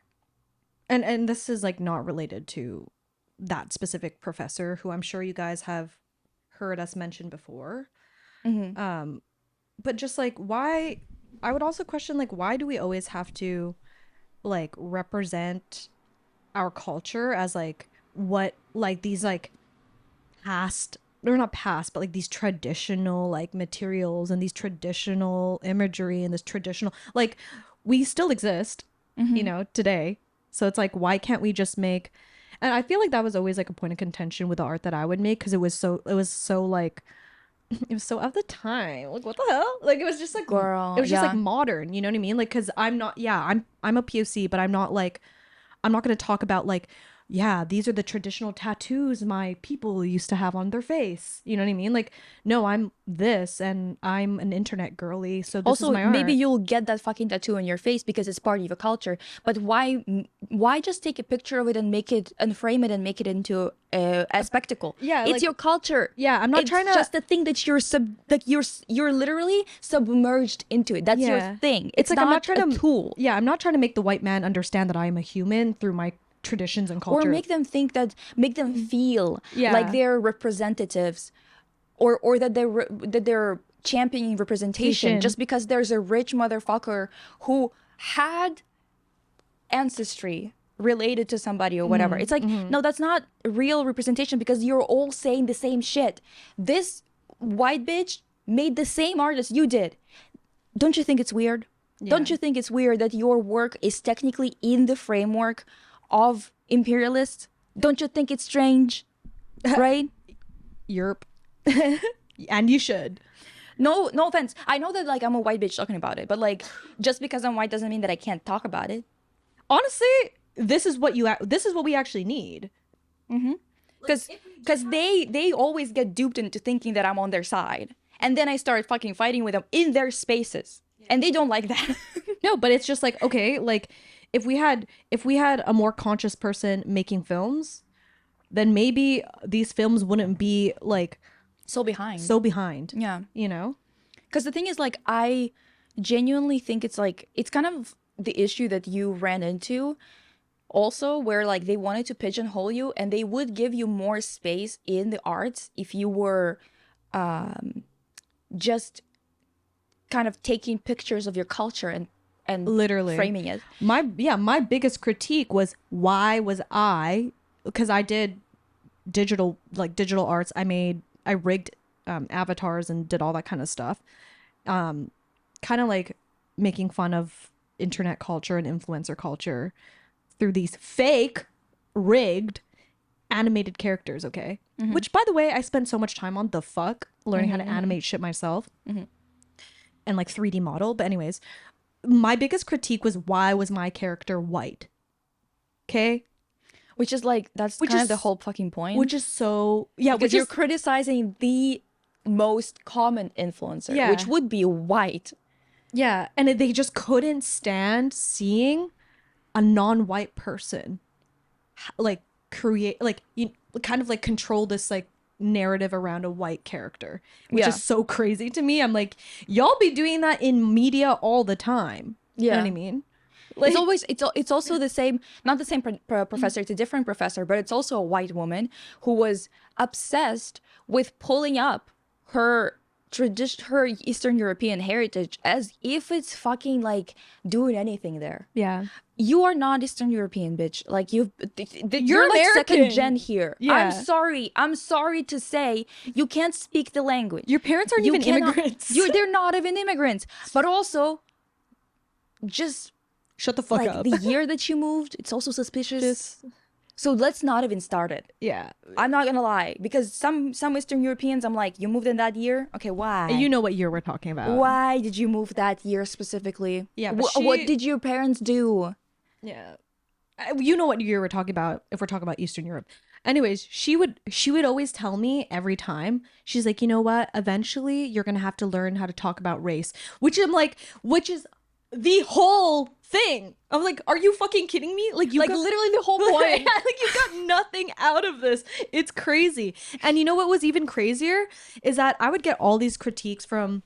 and this is like not related to that specific professor who I'm sure you guys have heard us mention before. But just like, why, I would also question, like, why do we always have to like represent our culture as like what, like these like past, or not past, but like these traditional like materials and these traditional imagery and this traditional, like, we still exist, you know, today. So it's like, why can't we just make, and I feel like that was always like a point of contention with the art that I would make, because it was so like, it was so of the time. Like, what the hell? Like, it was just like, girl, it was just like modern, you know what I mean? Like, because I'm not, I'm a POC, but I'm not going to talk about like yeah, these are the traditional tattoos my people used to have on their face. You know what I mean? Like, no, I'm this and I'm an internet girly, so this is Also, my maybe art. you'll get that fucking tattoo on your face because it's part of your culture. But why just take a picture of it and make it and frame it and make it into a spectacle? Yeah, it's like, your culture. yeah, I'm not It's trying to just a thing that you're literally submerged into it. That's your yeah. thing. It's It's like I'm not not trying a to tool. yeah, I'm not trying to make the white man understand that I am a human through my traditions and Or culture. make them think that make them feel Yeah. like they're representatives, or that they're championing representation just because there's a rich motherfucker who had ancestry related to somebody or whatever. It's like, no, that's not real representation because you're all saying the same shit. This white bitch made the same art as you did. Don't you think it's weird? Don't you think it's weird that your work is technically in the framework of imperialists? Don't you think it's strange? Right? Europe. And you should. No offense. I know that like I'm a white bitch talking about it, but like just because I'm white doesn't mean that I can't talk about it. Honestly, this is what we actually need. Because they always get duped into thinking that I'm on their side, and then I start fucking fighting with them in their spaces, and they don't like that. No, but it's just like, okay, like if we had a more conscious person making films, then maybe these films wouldn't be like so behind. Yeah. You know? Because the thing is, like, I genuinely think it's like, it's kind of the issue that you ran into also, where like they wanted to pigeonhole you and they would give you more space in the arts if you were just kind of taking pictures of your culture and literally framing it. My biggest critique was, why was because I did digital arts. I rigged avatars and did all that kind of stuff. Kind of like making fun of internet culture and influencer culture through these fake, rigged, animated characters, okay? Which, by the way, I spent so much time on learning how to animate shit myself. And like 3D model. But anyways, my biggest critique was, why was my character white? Okay? Which is like, that's kind of the whole fucking point. Which is so, yeah. Because you're criticizing the most common influencer, which would be white. Yeah, and they just couldn't stand seeing a non-white person like create, like, you kind of like control this like narrative around a white character, which is so crazy to me. I'm like, y'all be doing that in media all the time. You know what I mean? Like, it's also the same, not the same professor, it's a different professor, but it's also a white woman who was obsessed with pulling up her Eastern European heritage as if it's fucking like doing anything there. Yeah. You are not Eastern European, bitch. Like you're like American. second gen here. Yeah. I'm sorry to say you can't speak the language. Your parents aren't even immigrants. They're not even immigrants. But also, just shut the fuck up. The year that you moved, it's also suspicious. So let's not even start it. Yeah. I'm not gonna lie, because some Eastern Europeans, I'm like, you moved in that year? Okay, why? You know what year we're talking about. Why did you move that year specifically? Yeah. What did your parents do? Yeah. You know what year we're talking about if we're talking about Eastern Europe. Anyways, she would always tell me every time. She's like, you know what? Eventually, you're gonna have to learn how to talk about race, which is the whole thing. I'm like, are you fucking kidding me? Like, literally the whole point. Yeah, like, you got nothing out of this. It's crazy. And you know what was even crazier is that I would get all these critiques from,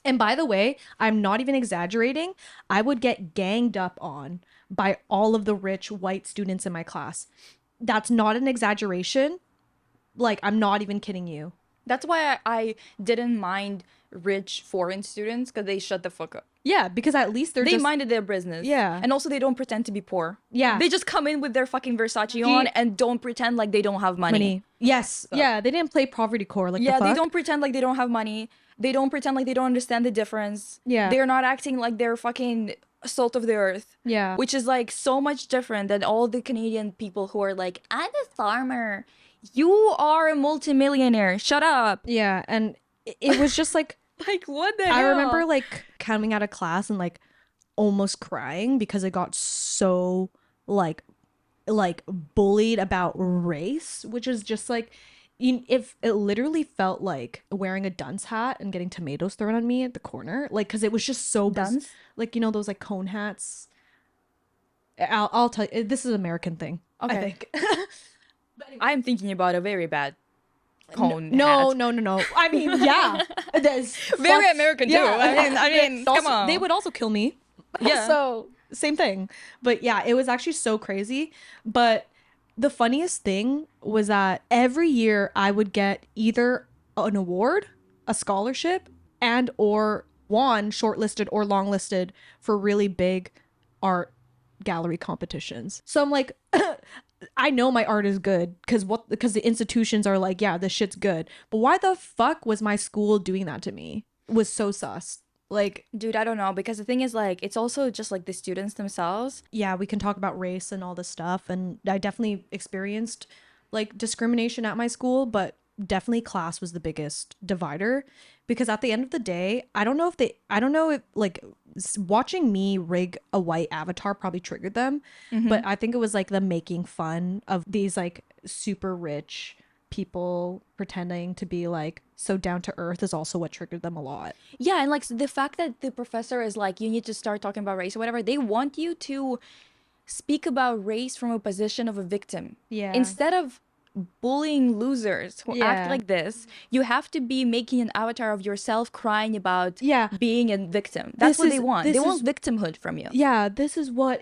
and by the way, I'm not even exaggerating, I would get ganged up on by all of the rich white students in my class. That's not an exaggeration. Like, I'm not even kidding you. That's why I didn't mind rich foreign students, because they shut the fuck up. Yeah, because at least they minded their business. Yeah. And also they don't pretend to be poor. Yeah. They just come in with their fucking Versace on and don't pretend like they don't have money. Yes. So. Yeah, they didn't play poverty core like the fuck. They don't pretend like they don't have money. They don't pretend like they don't understand the difference. Yeah. They're not acting like they're fucking salt of the earth. Yeah. Which is like so much different than all the Canadian people who are like, I'm a farmer. You are a multimillionaire. Shut up. Yeah, and it was just like like, what the hell? I remember like coming out of class and like almost crying because it got so like like bullied about race, which is just like, if it literally felt like wearing a dunce hat and getting tomatoes thrown on me at the corner, like, because it was just so Dunce? like, you know, those like cone hats. I'll tell you, this is an American thing. Okay. I think. I'm thinking about a very bad cone no, hat. no. I mean, yeah, that's very American too. Yeah. I mean, come on. They would also kill me. Yeah. So same thing. But yeah, it was actually so crazy. But the funniest thing was that every year I would get either an award, a scholarship, and or won shortlisted or longlisted for really big art gallery competitions. So I'm like, I know my art is good because the institutions are like, yeah, this shit's good. But why the fuck was my school doing that to me? It was so sus. Like, dude, I don't know, because the thing is, like, it's also just like the students themselves. Yeah, we can talk about race and all this stuff, and I definitely experienced like discrimination at my school, but definitely class was the biggest divider, because at the end of the day, I don't know if like watching me rig a white avatar probably triggered them, but I think it was like the making fun of these like super rich people pretending to be like so down to earth is also what triggered them a lot. Yeah, and like the fact that the professor is like, you need to start talking about race or whatever, they want you to speak about race from a position of a victim. Yeah. Instead of bullying losers who act like this, you have to be making an avatar of yourself crying about being a victim. That's what they want. They want victimhood from you. Yeah, this is what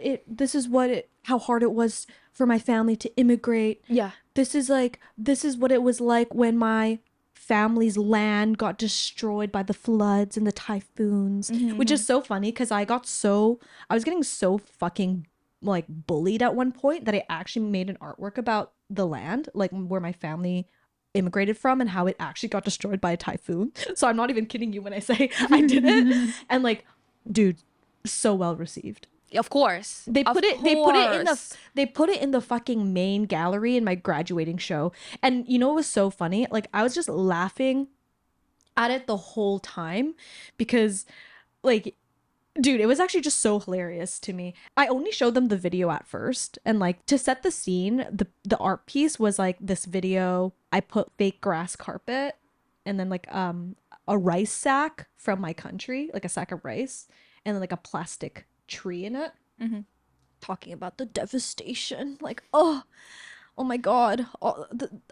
how hard it was for my family to immigrate. Yeah. This is what it was like when my family's land got destroyed by the floods and the typhoons, which is so funny because I was getting so fucking like bullied at one point that I actually made an artwork about the land, like where my family immigrated from and how it actually got destroyed by a typhoon. So I'm not even kidding you when I say I did it. And like, dude, so well received. Of course. They put it in the fucking main gallery in my graduating show. And you know what was so funny? Like, I was just laughing at it the whole time because like, dude, it was actually just so hilarious to me. I only showed them the video at first, and like to set the scene, the art piece was like this video. I put fake grass carpet and then like a rice sack from my country, like a sack of rice, and then like a plastic tree in it, talking about the devastation, like, oh my god,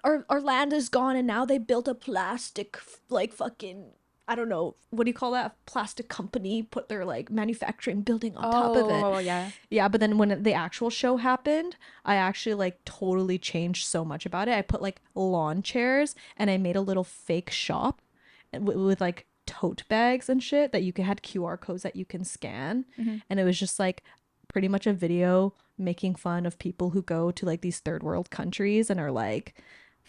our land is gone and now they built a plastic like fucking, I don't know, what do you call that, a plastic company put their like manufacturing building on top of it. Oh yeah. But then when the actual show happened, I actually like totally changed so much about it. I put like lawn chairs and I made a little fake shop with like tote bags and shit that had QR codes that you can scan, and it was just like pretty much a video making fun of people who go to like these third world countries and are like,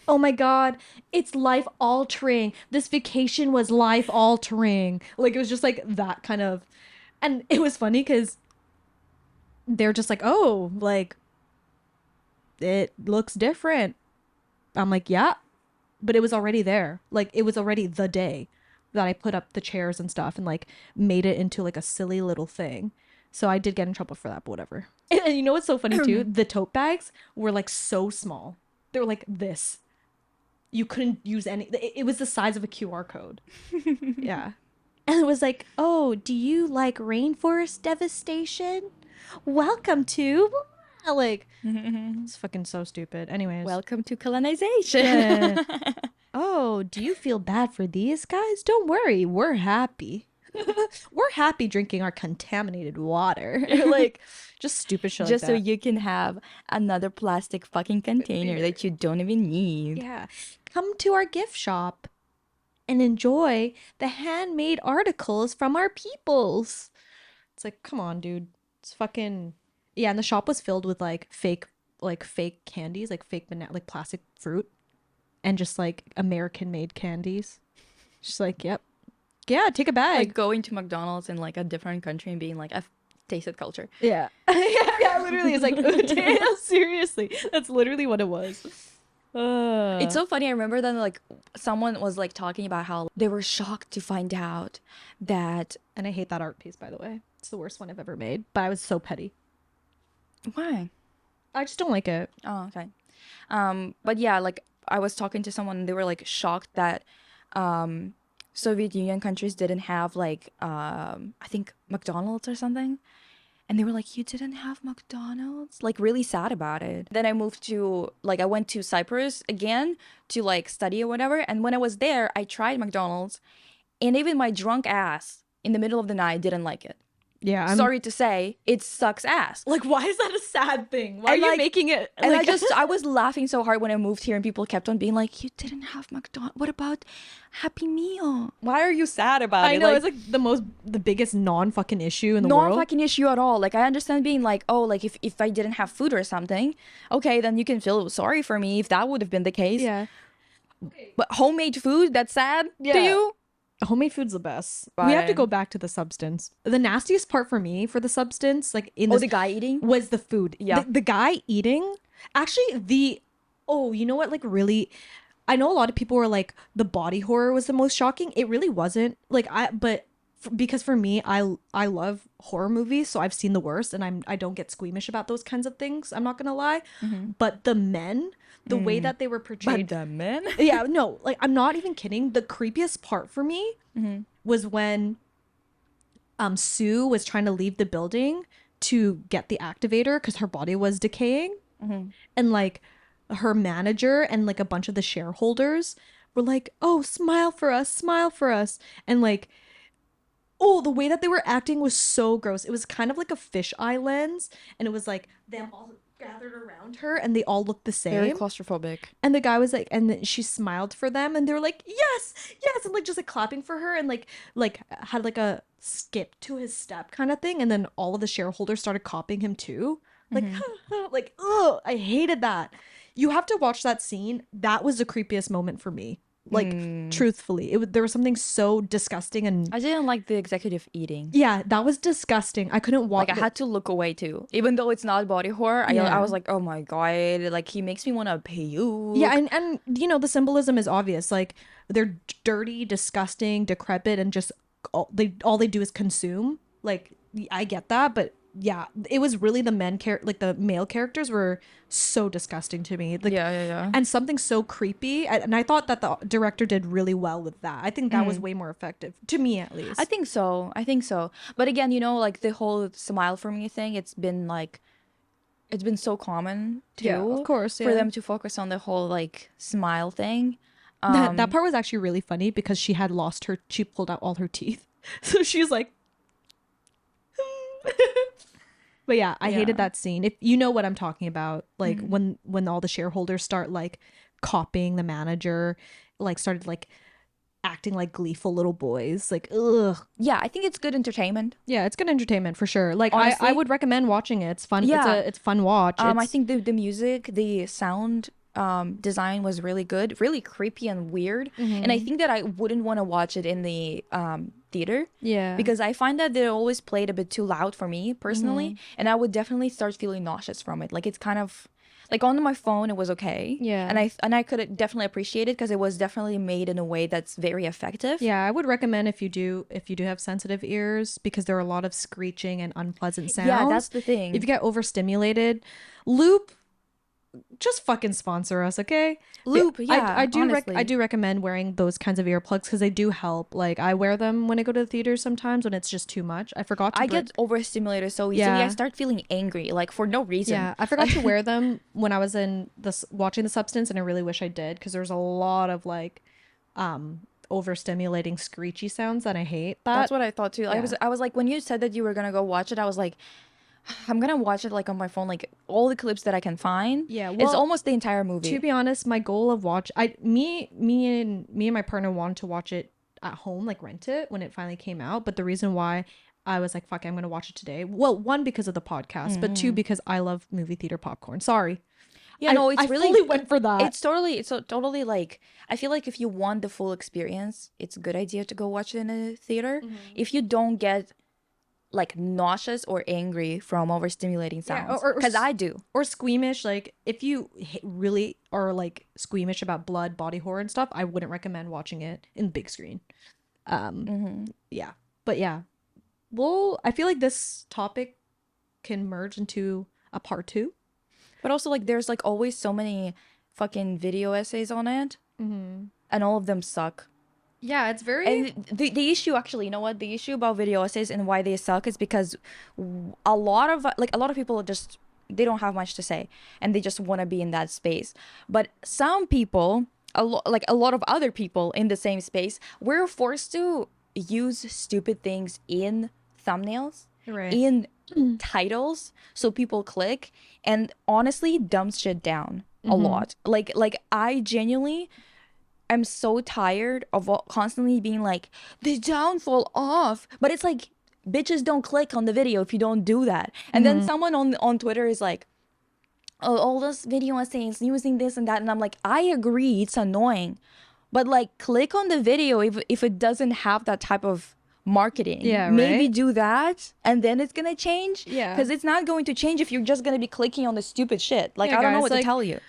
oh my god, it's life altering, this vacation was life altering. Like, it was just like that kind of, and it was funny because they're just like, oh, like it looks different. I'm like, yeah, but it was already there. Like, it was already the day that I put up the chairs and stuff and like made it into like a silly little thing. So I did get in trouble for that, but whatever. And you know what's so funny too? The tote bags were like so small. They were like this. You couldn't use any. It was the size of a QR code. Yeah. And it was like, oh, do you like rainforest devastation? Welcome to... Like, it's fucking so stupid. Anyways. Welcome to colonization. Yeah. Oh, do you feel bad for these guys? Don't worry, we're happy. We're happy drinking our contaminated water. Like, just stupid shit just like so that. you can have another plastic fucking container that you don't even need. Yeah. Come to our gift shop and enjoy the handmade articles from our peoples. It's like, come on, dude. It's fucking... Yeah, and the shop was filled with like fake candies, like fake banana, like plastic fruit, and just like American made candies. Just like, yep. Yeah, take a bag. Like going to McDonald's in like a different country and being like, I've tasted culture. Yeah. yeah, literally. It's like, oh, damn, seriously. That's literally what it was. It's so funny. I remember that like someone was like talking about how they were shocked to find out that... And I hate that art piece, by the way. It's the worst one I've ever made. But I was so petty. Why? I just don't like it. Oh, okay. But yeah, like I was talking to someone, and they were like shocked that Soviet Union countries didn't have like I think McDonald's or something. And they were like, you didn't have McDonald's? Like really sad about it. Then I moved to like I went to Cyprus again to like study or whatever. And when I was there, I tried McDonald's, and even my drunk ass in the middle of the night didn't like it. Yeah, Sorry to say, it sucks ass. like, why is that a sad thing? Why And, are you like- making it? And like, I was laughing so hard when I moved here, and people kept on being like, you didn't have McDonald's. What about Happy Meal? Why are you sad about it? I know, it's like the biggest non-fucking issue in the no world. fucking issue at all. Like I understand being like, oh, like if I didn't have food or something, okay, then you can feel sorry for me if that would have been the case. Yeah. But homemade food, that's sad to Yeah. you? Homemade food's the best. We have to Fine. go back to the substance. The nastiest part for me for the substance, like in Oh, this, the guy eating? was the food. Yeah. The guy eating. Actually, you know what? Like, really, I know a lot of people were like, the body horror was the most shocking. It really wasn't. Like, because for me, I love horror movies, so I've seen the worst, and I don't get squeamish about those kinds of things. I'm not gonna lie. But the men, the way that they were portrayed. But the men? Yeah, no, like I'm not even kidding. The creepiest part for me was when Sue was trying to leave the building to get the activator because her body was decaying, and like her manager and like a bunch of the shareholders were like, oh, smile for us, and like, oh, the way that they were acting was so gross. It was kind of like a fisheye lens, and it was like them all gathered around her and they all looked the same. Very claustrophobic. And the guy was like, and then she smiled for them, and they were like, yes, yes, and like just like clapping for her, and like had like a skip to his step kind of thing, and then all of the shareholders started copying him too, like, like, ugh, I hated that. You have to watch that scene. That was the creepiest moment for me. Like, truthfully, there was something so disgusting, and I didn't like the executive eating. yeah, that was disgusting. I couldn't watch. Like I had to look away too, even though it's not body horror. Yeah. I was like, oh my god, like he makes me want to puke. Yeah, and you know, the symbolism is obvious. Like, they're dirty, disgusting, decrepit, and just all they do is consume. Like, I get that, but yeah, it was really the like the male characters were so disgusting to me. Like, yeah. and something so creepy. And I thought that the director did really well with that. I think that was way more effective, to me at least. I think so. But again, you know, like the whole smile for me thing, it's been so common too. Yeah, of course, For yeah. them to focus on the whole like smile thing. That part was actually really funny because she pulled out all her teeth. So she's like, but yeah, I hated that scene. If you know what I'm talking about, like when all the shareholders start like copying the manager, like started like acting like gleeful little boys, like, ugh. Yeah, I think it's good entertainment. Yeah, it's good entertainment for sure. Like, Honestly, I would recommend watching it. It's fun. Yeah. It's a fun watch. I think the music, the sound design was really good, really creepy and weird. And I think that I wouldn't want to watch it in the theater. Yeah. Because I find that they always played a bit too loud for me personally, and I would definitely start feeling nauseous from it. Like it's kind of like on my phone it was okay. Yeah. And I could definitely appreciate it because it was definitely made in a way that's very effective. Yeah, I would recommend if you do have sensitive ears, because there are a lot of screeching and unpleasant sounds. Yeah, that's the thing. If you get overstimulated, Loop, just fucking sponsor us, okay? Loop, yeah, I do honestly. I do recommend wearing those kinds of earplugs because they do help. Like, I wear them when I go to the theaters sometimes when it's just too much. I forgot to I get overstimulated so easily. Yeah. I start feeling angry, like for no reason. Yeah, I forgot to wear them when I was in watching The Substance, and I really wish I did because there's a lot of like overstimulating screechy sounds that I hate. That's what I thought too. Yeah. I was like, when you said that you were gonna go watch it, I was like, I'm gonna watch it like on my phone, like all the clips that I can find. Yeah, it's well, almost the entire movie. To be honest, my goal of me and my partner wanted to watch it at home, like rent it when it finally came out. But the reason why I was like, fuck, I'm gonna watch it today. Well, one, because of the podcast, but two, because I love movie theater popcorn. Sorry. Yeah, no, it's I really fully went for that. It's totally like, I feel like if you want the full experience, it's a good idea to go watch it in a theater. If you don't get like nauseous or angry from overstimulating sounds, because I do. Or squeamish, like if you really are like squeamish about blood, body horror and stuff, I wouldn't recommend watching it in big screen. Yeah, but yeah, well, I feel like this topic can merge into a part 2. But also, like, there's like always so many fucking video essays on it, and all of them suck. Yeah, it's very. And the issue, actually, you know what? The issue about video essays and why they suck is because a lot of people just, they don't have much to say, and they just want to be in that space. But some people, a lot of other people in the same space, we're forced to use stupid things in thumbnails, Right. in titles, so people click, and honestly dumps shit down a lot. Like I genuinely, I'm so tired of constantly being like, the downfall of, but it's like, bitches don't click on the video if you don't do that. And then someone on Twitter is like, oh, all those video essays using this and that, and I'm like, I agree, it's annoying, but like, click on the video if it doesn't have that type of marketing. Yeah, maybe right? do that, and then it's gonna change. Yeah. Because it's not going to change if you're just gonna be clicking on the stupid shit. Like, Yeah, I don't know guys, what to tell you.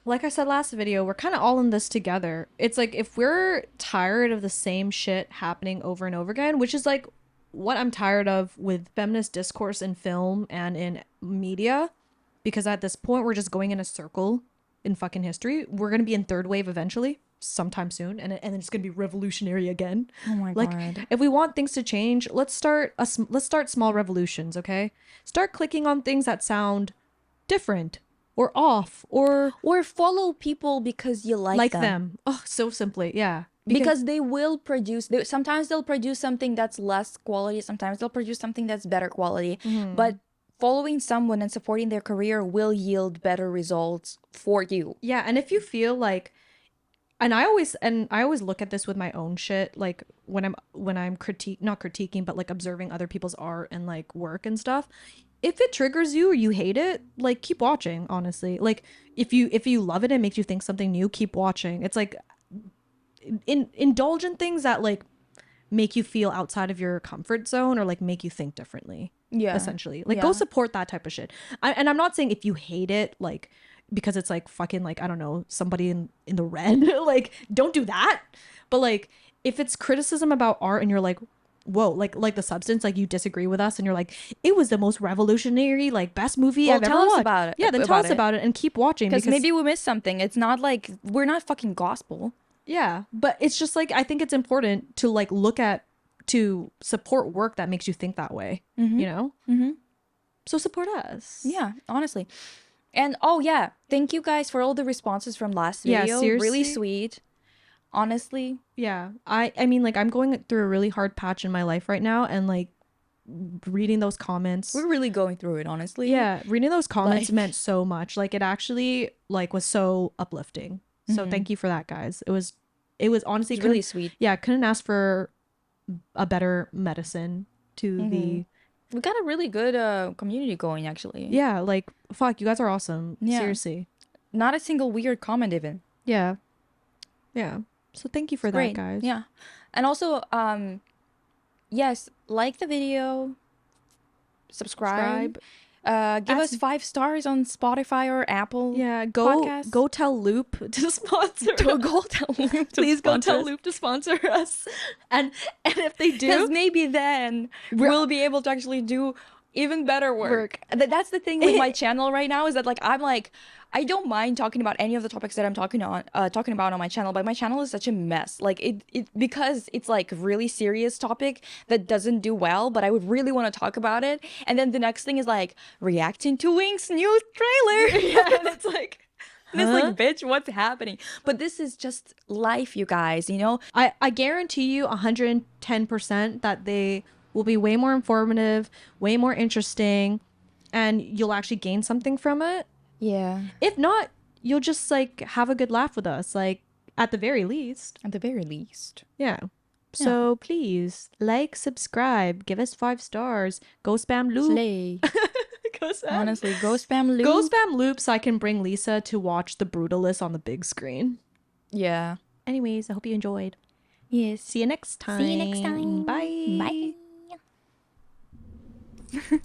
Like I said last video, we're kind of all in this together. It's like, if we're tired of the same shit happening over and over again, which is like what I'm tired of with feminist discourse in film and in media, because at this point we're just going in a circle in fucking history. We're going to be in third wave eventually, sometime soon, and it's going to be revolutionary again. Oh my Like, God. if we want things to change, let's start small revolutions, okay? Start clicking on things that sound different or off or follow people because you like them. Oh, so simply. Yeah. because they will produce, sometimes they'll produce something that's less quality, sometimes they'll produce something that's better quality, but following someone and supporting their career will yield better results for you. Yeah, and if you feel like, and I always look at this with my own shit, like when I'm not critiquing, but like observing other people's art and like work and stuff. If it triggers you or you hate it, like, keep watching, honestly. Like, if you love it and makes you think something new, keep watching. It's like, indulge in things that like make you feel outside of your comfort zone or like make you think differently. Yeah. Essentially. Like, go support that type of shit. And I'm not saying if you hate it, like, because it's like fucking, like, I don't know, somebody in the red, like, don't do that. But like, if it's criticism about art and you're like, whoa, like the Substance, like, you disagree with us and you're like, it was the most revolutionary, like, best movie I've ever watched. Tell us about it. Yeah, then tell us about it and keep watching, because maybe we missed something. It's not like we're not fucking gospel. Yeah, but it's just like, I think it's important to like to support work that makes you think that way, you know? So support us. Yeah, honestly. And oh yeah, thank you guys for all the responses from last video. Yeah, seriously. Really sweet. Honestly. Yeah. I mean, like, I'm going through a really hard patch in my life right now, and like reading those comments. We're really going through it, honestly. Yeah, reading those comments meant so much. Like, it actually like was so uplifting. So thank you for that, guys. It was honestly really sweet. Yeah, couldn't ask for a better medicine to the. We got a really good community going, actually. Yeah, like, fuck, you guys are awesome. Yeah. Seriously. Not a single weird comment even. Yeah. Yeah. So thank you for that, guys. Yeah. And also, yes, like the video, subscribe. Give us 5 stars on Spotify or Apple. Yeah, podcasts. Go tell Loop to sponsor. Go tell Loop. Please go tell Loop to sponsor us. And if they do, because maybe then we'll be able to actually do even better work. That's the thing with my channel right now, is that like, I'm like, I don't mind talking about any of the topics that I'm talking about on my channel, but my channel is such a mess. Like, it because it's like really serious topic that doesn't do well, but I would really want to talk about it. And then the next thing is like reacting to Wink's new trailer. Yeah, and it's like, bitch, what's happening? But this is just life, you guys, you know? I guarantee you 110% that they will be way more informative, way more interesting, and you'll actually gain something from it. Yeah. If not, you'll just like have a good laugh with us, like, at the very least. At the very least. Yeah. So please like, subscribe, give us 5 stars, go spam Loop. Slay. Honestly, go spam Loop. Go spam Loop so I can bring Lisa to watch The Brutalist on the big screen. Yeah. Anyways, I hope you enjoyed. Yes. See you next time. See you next time. Bye. Bye.